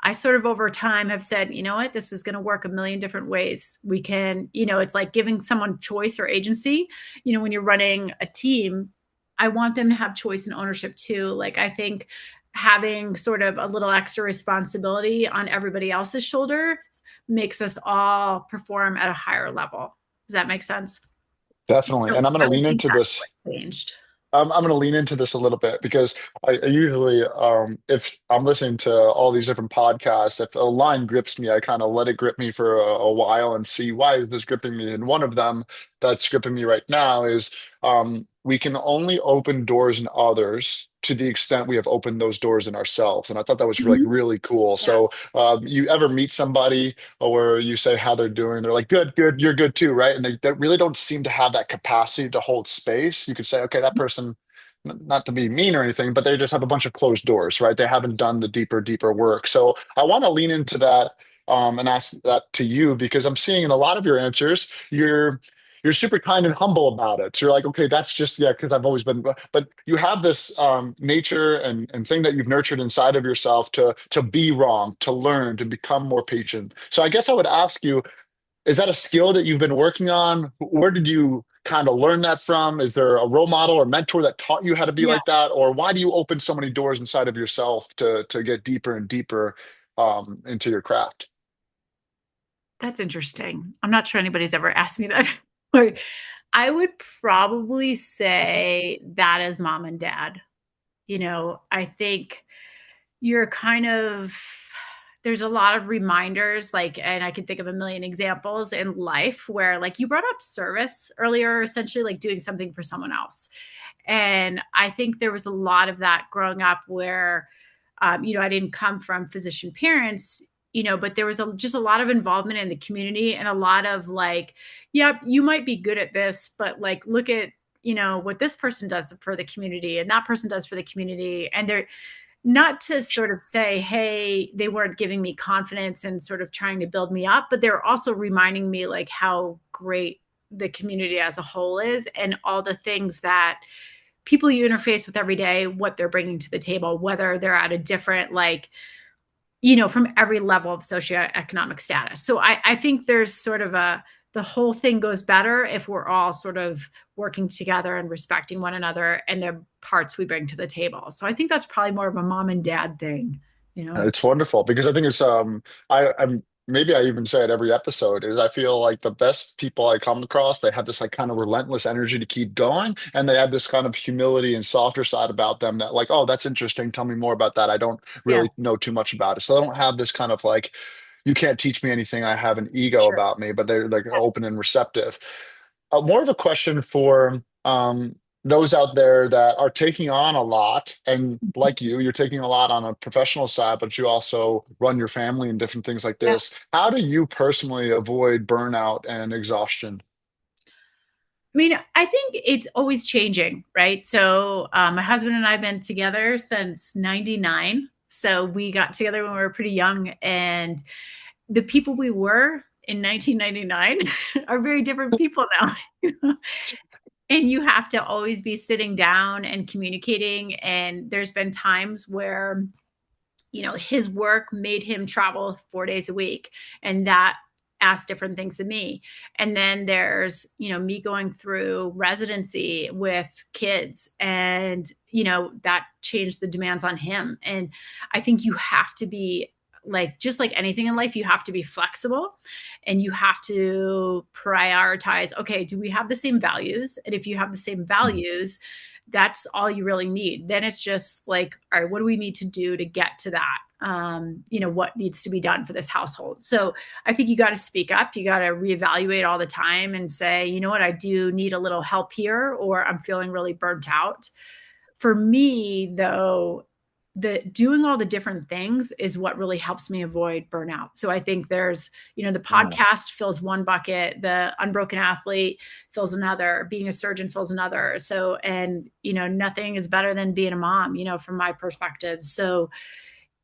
I sort of over time have said, you know what, this is going to work a million different ways. We can, it's like giving someone choice or agency. When you're running a team, I want them to have choice and ownership too. Like, I think having sort of a little extra responsibility on everybody else's shoulder makes us all perform at a higher level. Does that make sense? Definitely. So And I'm going I to would lean think into that's this. what changed. I'm going to lean into this a little bit because I usually, if I'm listening to all these different podcasts, if a line grips me, I kind of let it grip me for a while and see why is this gripping me. And one of them that's gripping me right now is we can only open doors in others to the extent we have opened those doors in ourselves. And I thought that was like Mhm. really cool. Yeah. So you ever meet somebody where you say how they're doing, they're like, good, good, you're good too, right? And they really don't seem to have that capacity to hold space. You could say, okay, that person, not to be mean or anything, but they just have a bunch of closed doors, right? They haven't done the deeper work. So I want to lean into that and ask that to you because I'm seeing in a lot of your answers, you're super kind and humble about it. So you're like, okay, that's just, yeah, because I've always been, but you have this nature and thing that you've nurtured inside of yourself to be wrong, to learn, to become more patient. So I guess I would ask you, is that a skill that you've been working on? Where did you kind of learn that from? Is there a role model or mentor that taught you how to be Yeah. like that? Or why do you open so many doors inside of yourself to get deeper and deeper into your craft? That's interesting. I'm not sure anybody's ever asked me that before. I would probably say that is mom and dad. I think you're kind of, there's a lot of reminders, like, and I can think of a million examples in life where, like, you brought up service earlier, essentially like doing something for someone else. And I think there was a lot of that growing up where, I didn't come from physician parents, but there was just a lot of involvement in the community and a lot of like, yep, you might be good at this, but like, look at, what this person does for the community and that person does for the community. And they're not to sort of say, hey, they weren't giving me confidence and sort of trying to build me up, but they're also reminding me like how great the community as a whole is and all the things that people you interface with every day, what they're bringing to the table, whether they're at a different, like, from every level of socioeconomic status. So I think there's sort of the whole thing goes better if we're all sort of working together and respecting one another and the parts we bring to the table. So I think that's probably more of a mom and dad thing. It's wonderful because I think it's I'm maybe I even say it every episode is I feel like the best people I come across, they have this like kind of relentless energy to keep going and they have this kind of humility and softer side about them that like, oh, that's interesting. Tell me more about that. I don't Yeah, really know too much about it. So I don't have this kind of like you can't teach me anything. I have an ego sure. about me, but they're like open and receptive. More of a question for those out there that are taking on a lot, and like you're taking a lot on a professional side, but you also run your family and different things like Yeah. this. How do you personally avoid burnout and exhaustion? I mean, I think it's always changing, right? So my husband and I have been together since 99. So we got together when we were pretty young. And the people we were in 1999 are very different people now. And you have to always be sitting down and communicating. And there's been times where, his work made him travel 4 days a week. And that asked different things of me. And then there's, me going through residency with kids and, that changed the demands on him. And I think you have to be like, just like anything in life, you have to be flexible and you have to prioritize, okay, do we have the same values? And if you have the same values, that's all you really need. Then it's just like, all right, what do we need to do to get to that? What needs to be done for this household? So I think you got to speak up. You got to reevaluate all the time and say, you know what, I do need a little help here, or I'm feeling really burnt out. For me, though, the doing all the different things is what really helps me avoid burnout. So I think there's, the Mm. podcast fills one bucket, the unbroken athlete fills another, being a surgeon fills another. So, and, nothing is better than being a mom, from my perspective. So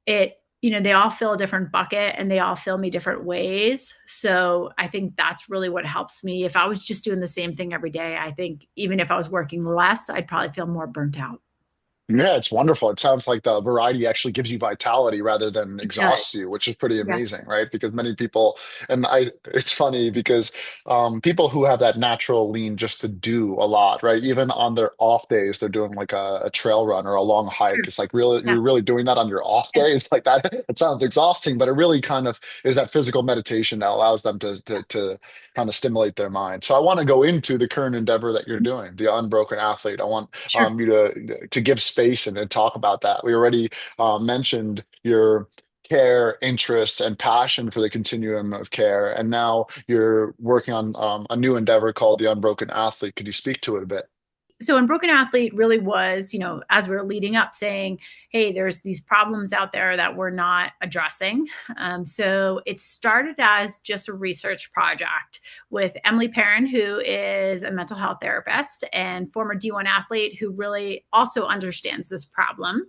it they all fill a different bucket and they all fill me different ways. So I think that's really what helps me. If I was just doing the same thing every day, I think even if I was working less, I'd probably feel more burnt out. Yeah, it's wonderful. It sounds like the variety actually gives you vitality rather than It does. exhausts you, which is pretty Yeah. amazing, right? Because many people, it's funny because people who have that natural lean just to do a lot, right? Even on their off days, they're doing like a trail run or a long hike. True. It's like really, Yeah. you're really doing that on your off Yeah. days like that. It sounds exhausting, but it really kind of is that physical meditation that allows them to kind of stimulate their mind. So I want to go into the current endeavor that you're doing, the Unbroken Athlete. I want Sure. you to give space and talk about that. We already mentioned your care, interest, and passion for the continuum of care, and now you're working on a new endeavor called the Unbroken Athlete. Could you speak to it a bit? So Unbroken Athlete really was, as we were leading up, saying, hey, there's these problems out there that we're not addressing. So it started as just a research project with Emily Perrin, who is a mental health therapist and former D1 athlete who really also understands this problem.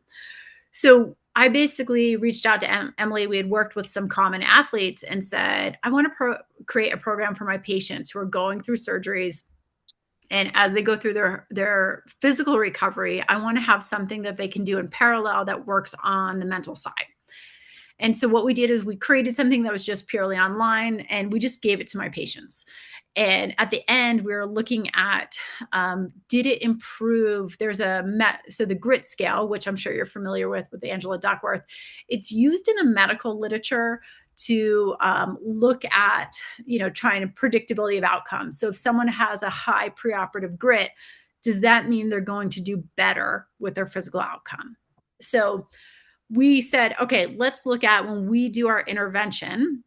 So I basically reached out to Emily. We had worked with some common athletes and said, I want to create a program for my patients who are going through surgeries, and as they go through their physical recovery, I want to have something that they can do in parallel that works on the mental side. And so what we did is we created something that was just purely online, and we just gave it to my patients. And at the end, we were looking at, did it improve? There's so the grit scale, which I'm sure you're familiar with Angela Duckworth. It's used in the medical literature to look at, trying to predictability of outcomes. So if someone has a high preoperative grit, does that mean they're going to do better with their physical outcome? So we said, okay, let's look at when we do our intervention,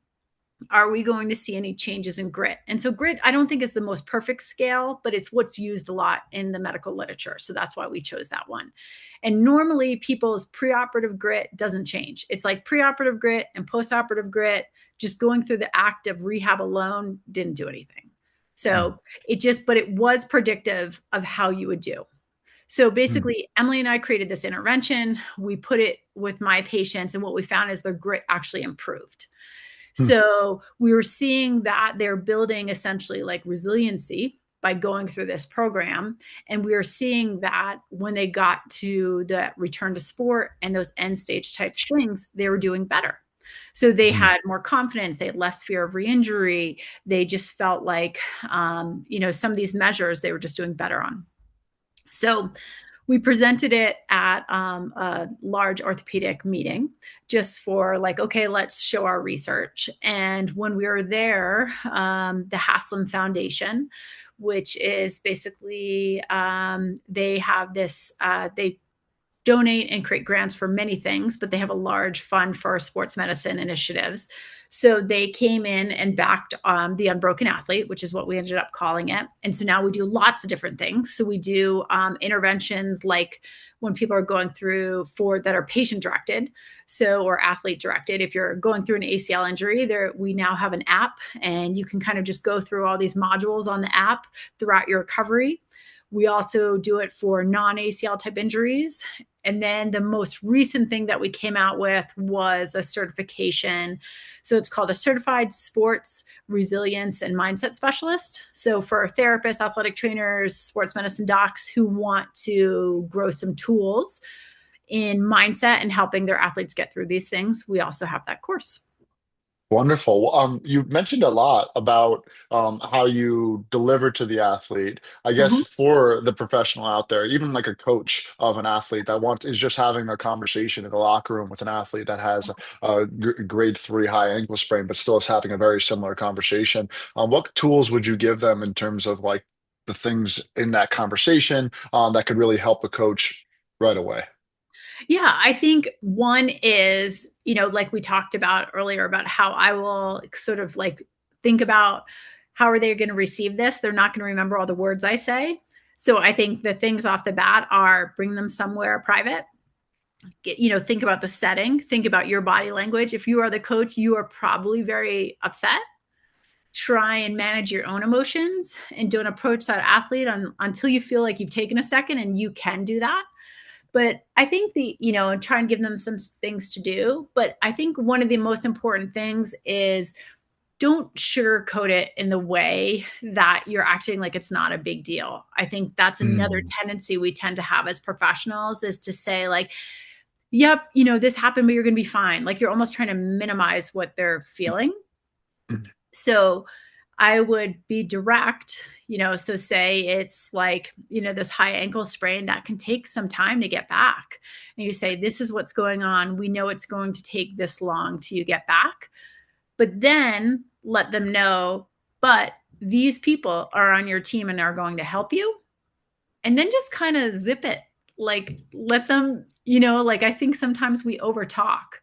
are we going to see any changes in grit? And so grit, I don't think is the most perfect scale, but it's what's used a lot in the medical literature. So that's why we chose that one. And normally people's preoperative grit doesn't change. It's like preoperative grit and postoperative grit, just going through the act of rehab alone didn't do anything. So but it was predictive of how you would do. So Mm. basically, Emily and I created this intervention. We put it with my patients, and what we found is their grit actually improved. Mm. So we were seeing that they're building essentially like resiliency by going through this program. And we were seeing that when they got to the return to sport and those end stage type things, they were doing better. So they Mm. had more confidence, they had less fear of re-injury. They just felt like, some of these measures they were just doing better on. So we presented it at a large orthopedic meeting just for like, okay, let's show our research. And when we were there, the Haslam Foundation, which is basically, they have this, they donate and create grants for many things, but they have a large fund for sports medicine initiatives. So they came in and backed the Unbroken Athlete, which is what we ended up calling it. And so now we do lots of different things. So we do interventions like when people are going through that are patient directed, or athlete directed. If you're going through an ACL injury, we now have an app, and you can kind of just go through all these modules on the app throughout your recovery. We also do it for non-ACL type injuries. And then the most recent thing that we came out with was a certification. So it's called a Certified Sports Resilience and Mindset Specialist. So for therapists, athletic trainers, sports medicine docs who want to grow some tools in mindset and helping their athletes get through these things, we also have that course. Wonderful. Well, you mentioned a lot about how you deliver to the athlete. I guess Mhm. for the professional out there, even like a coach of an athlete that is just having a conversation in the locker room with an athlete that has a grade 3 high ankle sprain, but still is having a very similar conversation. What tools would you give them in terms of like the things in that conversation that could really help a coach right away? Yeah, I think one is, like we talked about earlier about how I will sort of like think about how are they going to receive this? They're not going to remember all the words I say. So I think the things off the bat are bring them somewhere private. Think about the setting, think about your body language. If you are the coach, you are probably very upset. Try and manage your own emotions and don't approach that athlete until you feel like you've taken a second and you can do that. But I think try and give them some things to do. But I think one of the most important things is don't sugarcoat it in the way that you're acting like it's not a big deal. I think that's another tendency we tend to have as professionals, is to say like, yep, this happened, but you're going to be fine. Like you're almost trying to minimize what they're feeling. So I would be direct, so say it's like, this high ankle sprain that can take some time to get back. And you say, this is what's going on. We know it's going to take this long till you get back. But then let them know, but these people are on your team and are going to help you. And then just kind of zip it. Like let them, like I think sometimes we overtalk,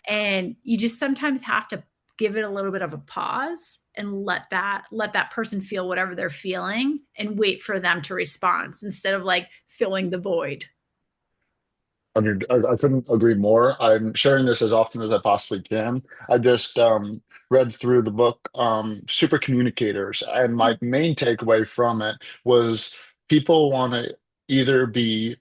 and you just sometimes have to give it a little bit of a pause and let that person feel whatever they're feeling and wait for them to respond instead of like filling the void. I couldn't agree more. I'm sharing this as often as I possibly can. I just read through the book Super Communicators, and my main takeaway from it was people want to either be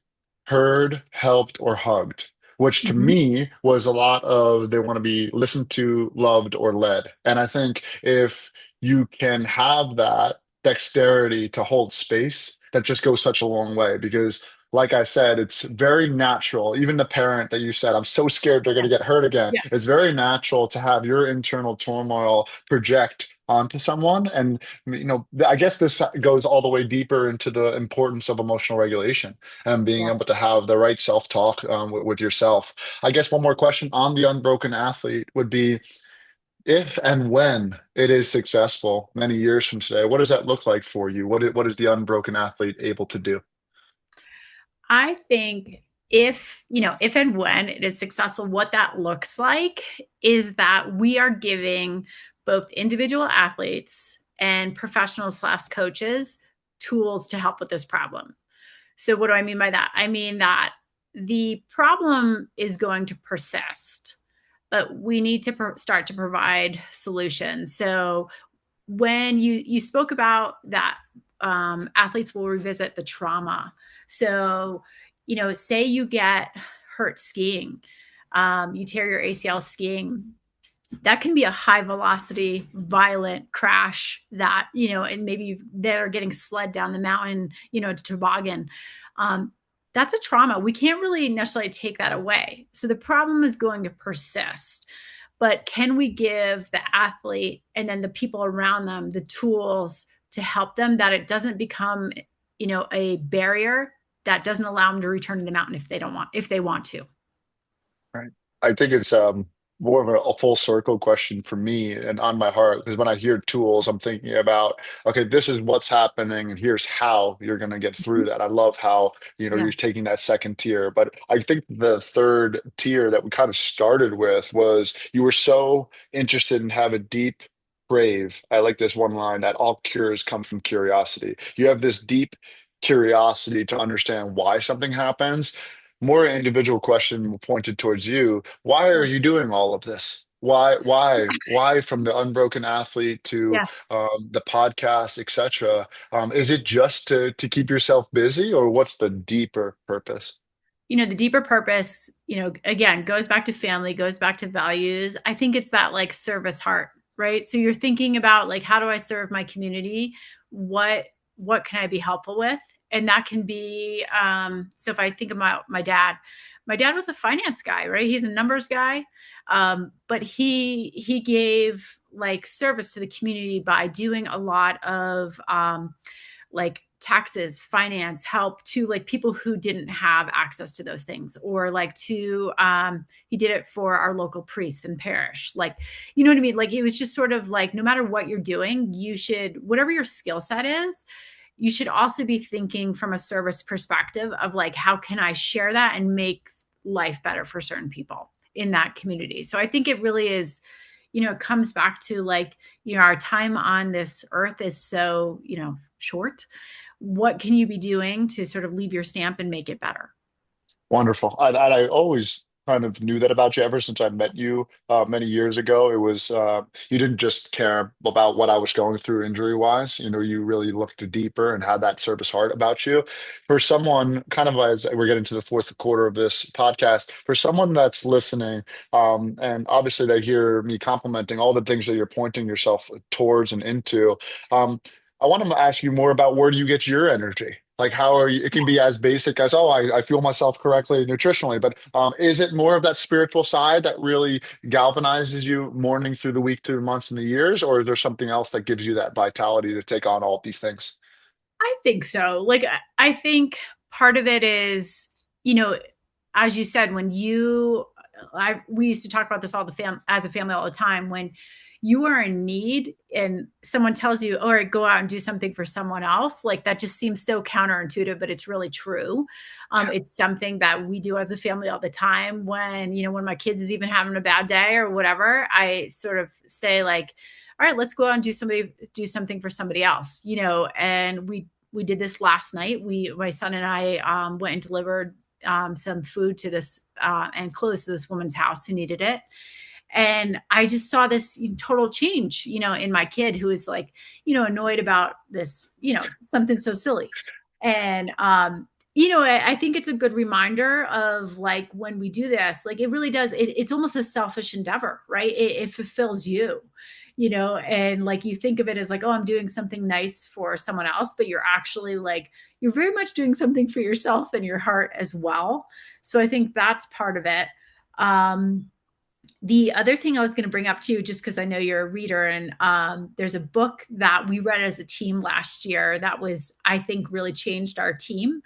heard, helped, or hugged, which to Mm-hmm. me was a lot of they want to be listened to, loved, or led. And I think if you can have that dexterity to hold space, that just goes such a long way because like I said, it's very natural. Even the parent that you said, I'm so scared they're going Yeah. to get hurt again. Yeah. It's very natural to have your internal turmoil project onto someone. And, I guess this goes all the way deeper into the importance of emotional regulation and being Yeah. able to have the right self-talk with yourself. I guess one more question on the unbroken athlete would be if and when it is successful many years from today, what does that look like for you? What is the unbroken athlete able to do? I think if and when it is successful, what that looks like is that we are giving both individual athletes and professionals slash coaches tools to help with this problem. So what do I mean by that? I mean that the problem is going to persist, but we need to start to provide solutions. So when you spoke about that, athletes will revisit the trauma. So, say you get hurt skiing, you tear your ACL skiing. That can be a high velocity, violent crash that, and maybe they're getting sled down the mountain, to toboggan. Um, that's a trauma. We can't really necessarily take that away. So the problem is going to persist. But can we give the athlete and then the people around them the tools to help them, that it doesn't become, a barrier that doesn't allow them to return to the mountain if they want to. Right. I think it's more of a full circle question for me and on my heart because when I hear tools, I'm thinking about, okay, this is what's happening and here's how you're going to get through that. I love how, Yeah. you're taking that second tier. But I think the third tier that we kind of started with was you were so interested in have a deep crave. I like this one line that all cures come from curiosity. You have this deep curiosity to understand why something happens. More individual question pointed towards you. Why are you doing all of this? Why from the unbroken athlete to Yeah. the podcast, etc. Is it just to keep yourself busy, or what's the deeper purpose? The deeper purpose, again, goes back to family, goes back to values. I think it's that like service heart, right? So you're thinking about like, how do I serve my community? What can I be helpful with? And that can be, so if I think about my dad was a finance guy, right? He's a numbers guy. But he gave like service to the community by doing a lot of, like taxes, finance, help to like people who didn't have access to those things, or like to he did it for our local priests and parish. Like, you know what I mean? Like it was just sort of like, no matter what you're doing, you should, whatever your skill set is, you should also be thinking from a service perspective of like, how can I share that and make life better for certain people in that community? So I think it really is, it comes back to like, our time on this earth is so, short. What can you be doing to sort of leave your stamp and make it better? Wonderful. I always kind of knew that about you ever since I met you many years ago. It was you didn't just care about what I was going through injury wise. You know, you really looked deeper and had that service heart about you. For someone, kind of as we're getting to the fourth quarter of this podcast, for someone that's listening, and obviously they hear me complimenting all the things that you're pointing yourself towards and into. Um, I want to ask you more about where do you get your energy? Like, how are you? It can be as basic as, oh, I fuel myself correctly nutritionally, but is it more of that spiritual side that really galvanizes you morning through the week, through the months and the years, or is there something else that gives you that vitality to take on all these things? I think so. Like, I think part of it is, you know, as you said, when we used to talk about this as a family all the time. When you are in need and someone tells you, all right, go out and do something for someone else, like that just seems so counterintuitive, but it's really true. It's something that we do as a family all the time. When my kids is even having a bad day or whatever, I sort of say like, all right, let's go out and do something for somebody else, and we did this last night. My son and I went and delivered some food to this and clothes to this woman's house who needed it. And I just saw this total change, in my kid who is like, annoyed about this, something so silly. And, I think it's a good reminder of like when we do this, like it really does, it's almost a selfish endeavor, right? It fulfills you, and like you think of it as like, oh, I'm doing something nice for someone else, but you're actually like, you're very much doing something for yourself and your heart as well. So I think that's part of it. The other thing I was going to bring up too, just because I know you're a reader, and there's a book that we read as a team last year that was, I think, really changed our team.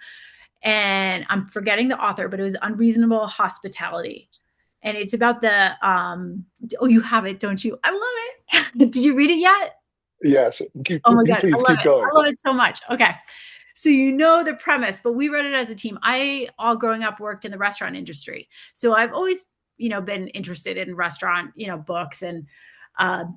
And I'm forgetting the author, but it was Unreasonable Hospitality. And it's about oh, you have it, don't you? I love it. Did you read it yet? Yes, keep, Oh my God, I please love keep it. going. I love it so much. Okay. So the premise, but we read it as a team. I, all growing up, worked in the restaurant industry. So I've always, been interested in restaurant, books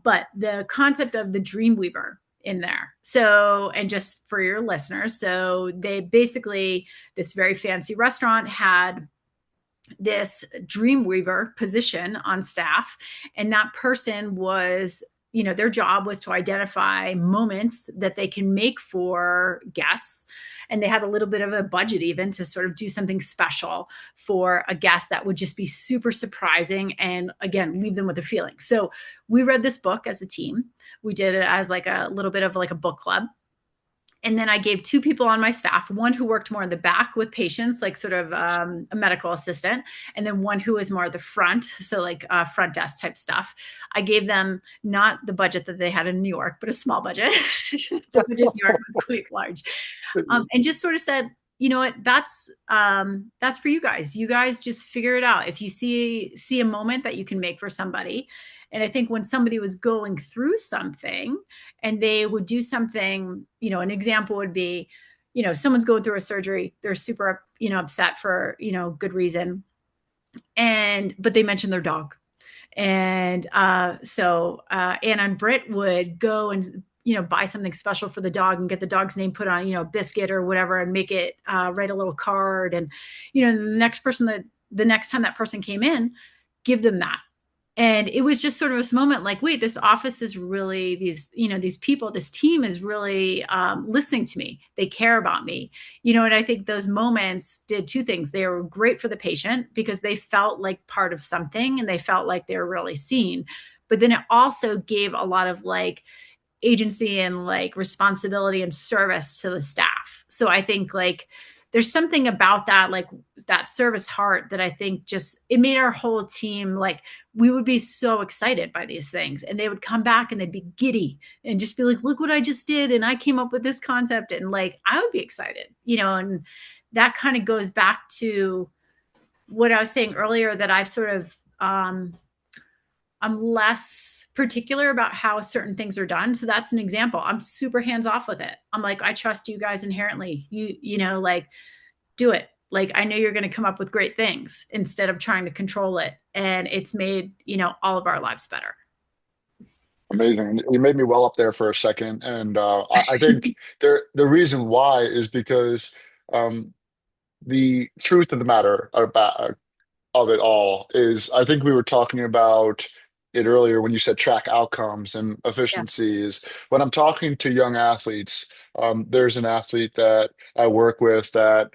but the concept of the dream weaver in there. So, and just for your listeners, so they basically, this very fancy restaurant had this dreamweaver position on staff, and that person was, their job was to identify moments that they can make for guests, and they had a little bit of a budget even to sort of do something special for a guest that would just be super surprising and again leave them with a feeling. So we read this book as a team. We did it as like a little bit of like a book club. And then I gave two people on my staff, one who worked more in the back with patients, like sort of a medical assistant, and then one who was more at the front, so like front desk type stuff. I gave them not the budget that they had in New York, but a small budget. The budget in New York was quite large, and just sort of said, you know what, that's for you guys. You guys just figure it out. If you see a moment that you can make for somebody. And I think when somebody was going through something and they would do something, an example would be, someone's going through a surgery, they're super, upset for, good reason. But they mentioned their dog. And so Anna and Britt would go and, buy something special for the dog and get the dog's name put on, a biscuit or whatever, and make it write a little card. And, the next time that person came in, give them that. And it was just sort of this moment like, wait, this office is really, these people, this team is really listening to me. They care about me, and I think those moments did two things. They were great for the patient because they felt like part of something and they felt like they were really seen. But then it also gave a lot of like agency and like responsibility and service to the staff. So I think like there's something about that, like that service heart that I think just, it made our whole team, like we would be so excited by these things and they would come back and they'd be giddy and just be like, look what I just did. And I came up with this concept, and like, I would be excited, and that kind of goes back to what I was saying earlier, that I've sort of, I'm less particular about how certain things are done. So that's an example. I'm super hands off with it. I'm like, I trust you guys inherently. Like do it. Like, I know you're going to come up with great things instead of trying to control it. And it's made, all of our lives better. Amazing. You made me well up there for a second. And I think the reason why is because um, the truth of the matter about of it all is I think we were talking about it earlier when you said track outcomes and Yeah. efficiency is when I'm talking to young athletes, there's an athlete that I work with that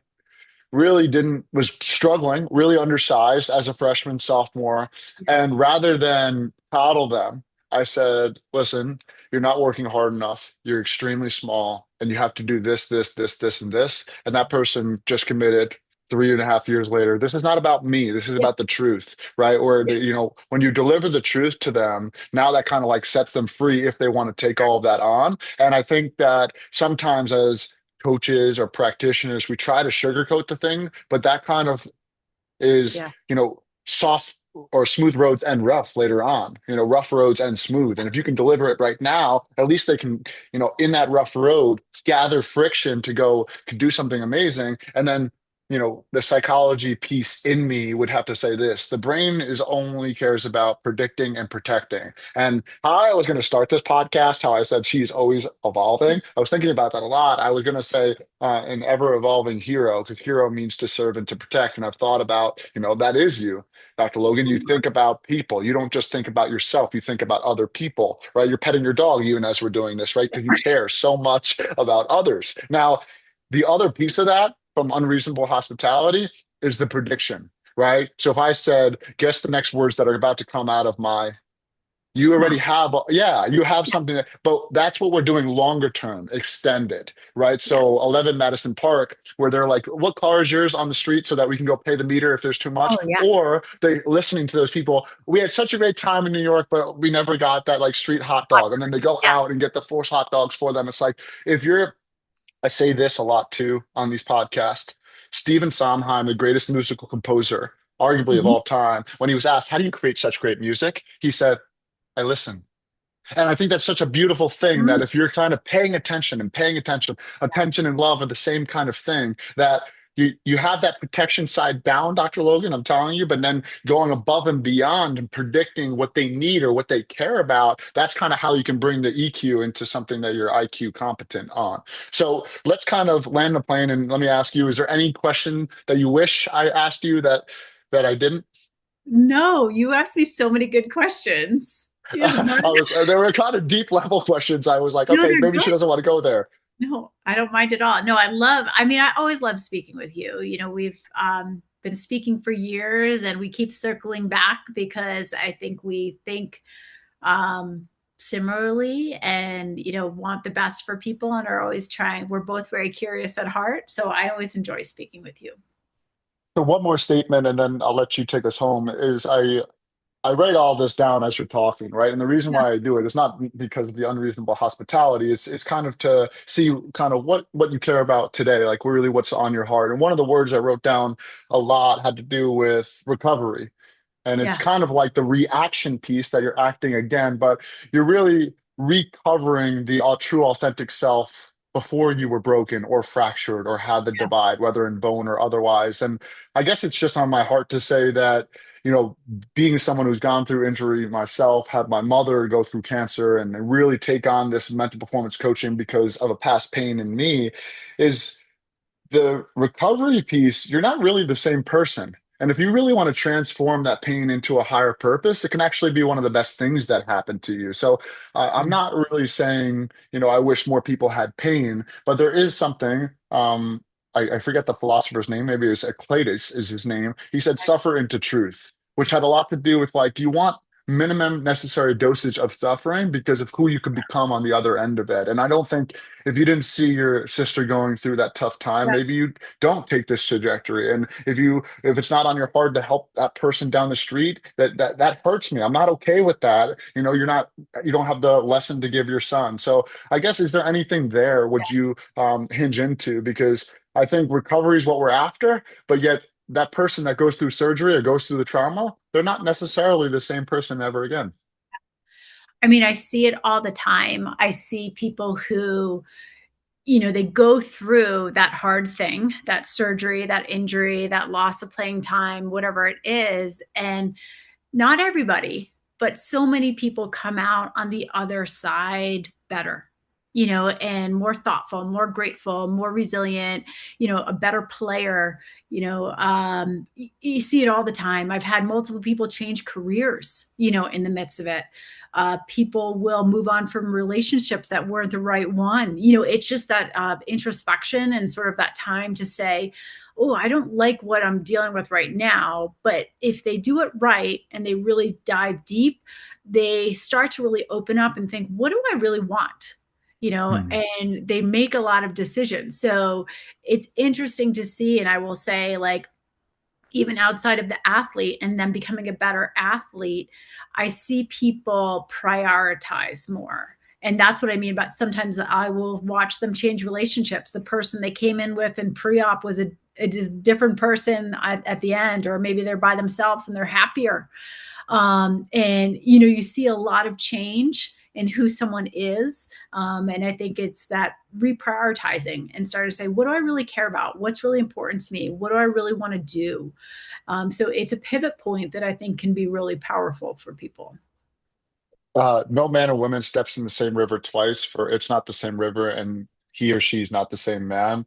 really didn't was struggling, really undersized as a freshman, sophomore. Yeah. And rather than coddle them, I said, listen, you're not working hard enough. You're extremely small and you have to do this, this, and this. And that person just committed 3.5 years later. This is not about me. This is Yeah. about the truth, right? Or Yeah. when you deliver the truth to them, now that kind of like sets them free if they want to take all of that on. And I think that sometimes as coaches or practitioners, we try to sugarcoat the thing, but that kind of is, Yeah. soft or smooth roads and rough later on, rough roads and smooth. And if you can deliver it right now, at least they can, in that rough road, gather friction to go to do something amazing. And then, the psychology piece in me would have to say this: the brain is only cares about predicting and protecting. And how I was going to start this podcast, how I said she's always evolving, I was thinking about that a lot. I was going to say an ever evolving hero, because hero means to serve and to protect. And I've thought about, that is you, Dr. Logan. You think about people. You don't just think about yourself. You think about other people, right? You're petting your dog even as we're doing this, right? Because you care so much about others. Now, the other piece of that from unreasonable hospitality is the prediction, right? So if I said, guess the next words that are about to come out of my you already Mouth. have, yeah, you have Yeah. something, but that's what we're doing longer term, extended, right? Yeah. So 11 Madison Park, where they're like, what car is yours on the street so that we can go pay the meter if there's too much? Oh, yeah. Or they listening to those people, we had such a great time in New York, but we never got that like street hot dog. And then they go Yeah. out and get the forced hot dogs for them. It's like, if you're, I say this a lot too on these podcasts, Stephen Sondheim, the greatest musical composer, arguably of Mhm. all time, when he was asked, how do you create such great music? He said, I listen. And I think that's such a beautiful thing that Mhm. if you're kind of paying attention and paying attention, attention and love are the same kind of thing that you have that protection side down, Dr. Logan, I'm telling you, but then going above and beyond and predicting what they need or what they care about, that's kind of how you can bring the EQ into something that you're IQ competent on. So let's kind of land the plane and let me ask you, is there any question that you wish I asked you that I didn't? No, you asked me so many good questions. Yeah, I was there were kind of deep level questions. I was like, no, okay, they're maybe good. she doesn't want to go there. No, I don't mind at all. No, I mean, I always love speaking with you. We've been speaking for years and we keep circling back because I think we think um, similarly and, want the best for people and are always trying. We're both very curious at heart. So I always enjoy speaking with you. So one more statement, and then I'll let you take us home. Is I write all this down as you're talking, right? And the reason Yeah. why I do it is not because of the unreasonable hospitality. It's kind of to see kind of what you care about today, like really what's on your heart. And one of the words I wrote down a lot had to do with recovery. And it's Yeah. kind of like the reaction piece that you're acting again, but you're really recovering the true authentic self before you were broken or fractured or had the Yeah. divide, whether in bone or otherwise. And I guess it's just on my heart to say that, being someone who's gone through injury myself, had my mother go through cancer and really take on this mental performance coaching because of a past pain in me is the recovery piece, you're not really the same person. And if you really want to transform that pain into a higher purpose, it can actually be one of the best things that happened to you. So I'm Mm. not really saying, I wish more people had pain, but there is something. I forget the philosopher's name. Maybe it was Eclatus is his name. He said, suffer into truth, which had a lot to do with like, you want minimum necessary dosage of suffering because of who you could become on the other end of it. And I don't think if you didn't see your sister going through that tough time, Yeah. maybe you don't take this trajectory. And if it's not on your heart to help that person down the street, that hurts me. I'm not okay with that. You don't have the lesson to give your son. So I guess, is there anything there would you hinge into? Because I think recovery is what we're after, but yet that person that goes through surgery or goes through the trauma, they're not necessarily the same person ever again. I mean, I see it all the time. I see people who, they go through that hard thing, that surgery, that injury, that loss of playing time, whatever it is. And not everybody, but so many people come out on the other side better. and more thoughtful, more grateful, more resilient, a better player. You see it all the time. I've had multiple people change careers, in the midst of it. People will move on from relationships that weren't the right one. It's just that introspection and sort of that time to say, oh, I don't like what I'm dealing with right now. But if they do it right and they really dive deep, they start to really open up and think, what do I really want? Hmm. And they make a lot of decisions. So it's interesting to see. And I will say, like, even outside of the athlete and then becoming a better athlete, I see people prioritize more. And that's what I mean about sometimes I will watch them change relationships. The person they came in with in pre-op was a different person at the end, or maybe they're by themselves and they're happier. And you see a lot of change in who someone is. And I think it's that reprioritizing and start to say, what do I really care about? What's really important to me? What do I really want to do? So it's a pivot point that I think can be really powerful for people. No man or woman steps in the same river twice, for it's not the same river, and he or she is not the same man.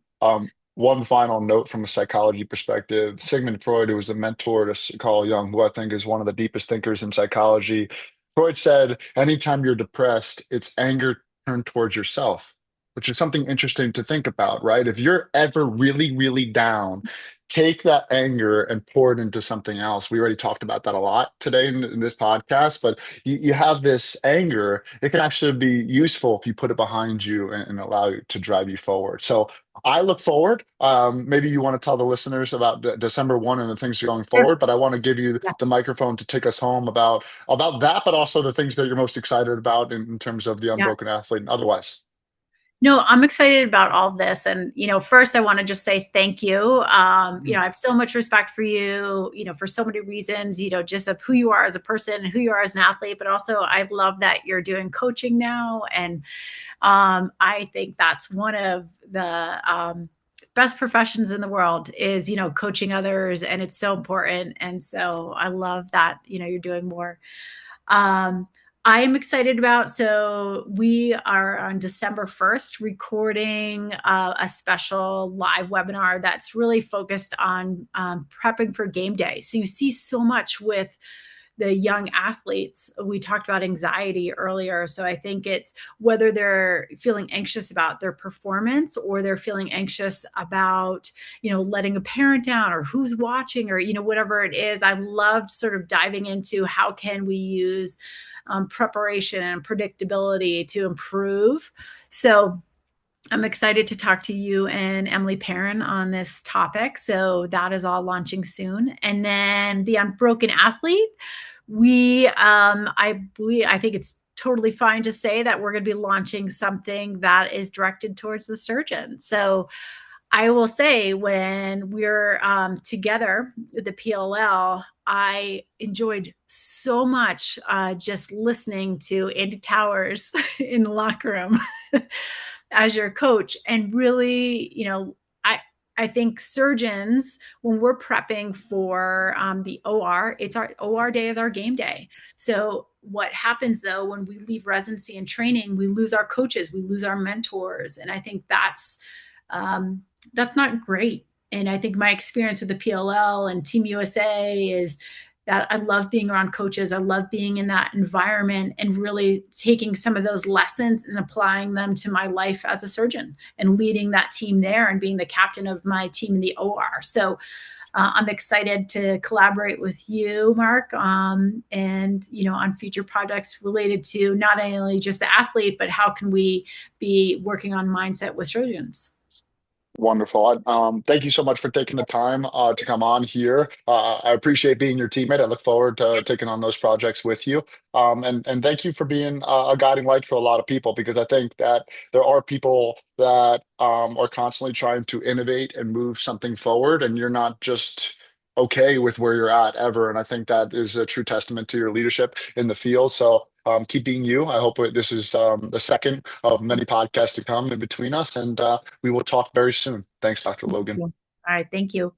One final note from a psychology perspective: Sigmund Freud, who was a mentor to Carl Jung, who I think is one of the deepest thinkers in psychology, Freud said, anytime you're depressed, it's anger turned towards yourself, which is something interesting to think about, right? If you're ever really, really down, take that anger and pour it into something else. We already talked about that a lot today in this podcast, but you have this anger. It can actually be useful if you put it behind you and allow it to drive you forward. So I look forward. Maybe you want to tell the listeners about December 1 and the things going Sure. forward, but I want to give you Yeah. the microphone to take us home about that, but also the things that you're most excited about in terms of the Yeah. unbroken athlete and otherwise. No, I'm excited about all of this. And, first I want to just say thank you. I have so much respect for you, for so many reasons, just of who you are as a person and who you are as an athlete. But also I love that you're doing coaching now. And I think that's one of the best professions in the world is, coaching others. And it's so important. And so I love that, you're doing more. Um, I am excited about. So we are on December 1st recording a special live webinar that's really focused on prepping for game day. So you see so much with the young athletes. We talked about anxiety earlier. So I think it's whether they're feeling anxious about their performance or they're feeling anxious about, letting a parent down or who's watching or, whatever it is. I loved sort of diving into how can we use preparation and predictability to improve. So I'm excited to talk to you and Emily Perrin on this topic. So that is all launching soon. And then the Unbroken Athlete, I think it's totally fine to say that we're going to be launching something that is directed towards the surgeon. So I will say when we're together with the PLL, I enjoyed so much just listening to Andy Towers in the locker room as your coach. And really, I think surgeons, when we're prepping for the OR, it's our OR day is our game day. So what happens though, when we leave residency and training, we lose our coaches, we lose our mentors. And I think that's not great. And I think my experience with the PLL and Team USA is that I love being around coaches. I love being in that environment and really taking some of those lessons and applying them to my life as a surgeon and leading that team there and being the captain of my team in the OR. So I'm excited to collaborate with you, Mark, and on future projects related to not only just the athlete, but how can we be working on mindset with surgeons. Wonderful. Thank you so much for taking the time to come on here. I appreciate being your teammate. I look forward to taking on those projects with you. And thank you for being a guiding light for a lot of people, because I think that there are people that are constantly trying to innovate and move something forward, and you're not just okay with where you're at ever. And I think that is a true testament to your leadership in the field. So keep being you. I hope this is the second of many podcasts to come in between us, and we will talk very soon. Thanks, Dr. Logan. All right. Thank you.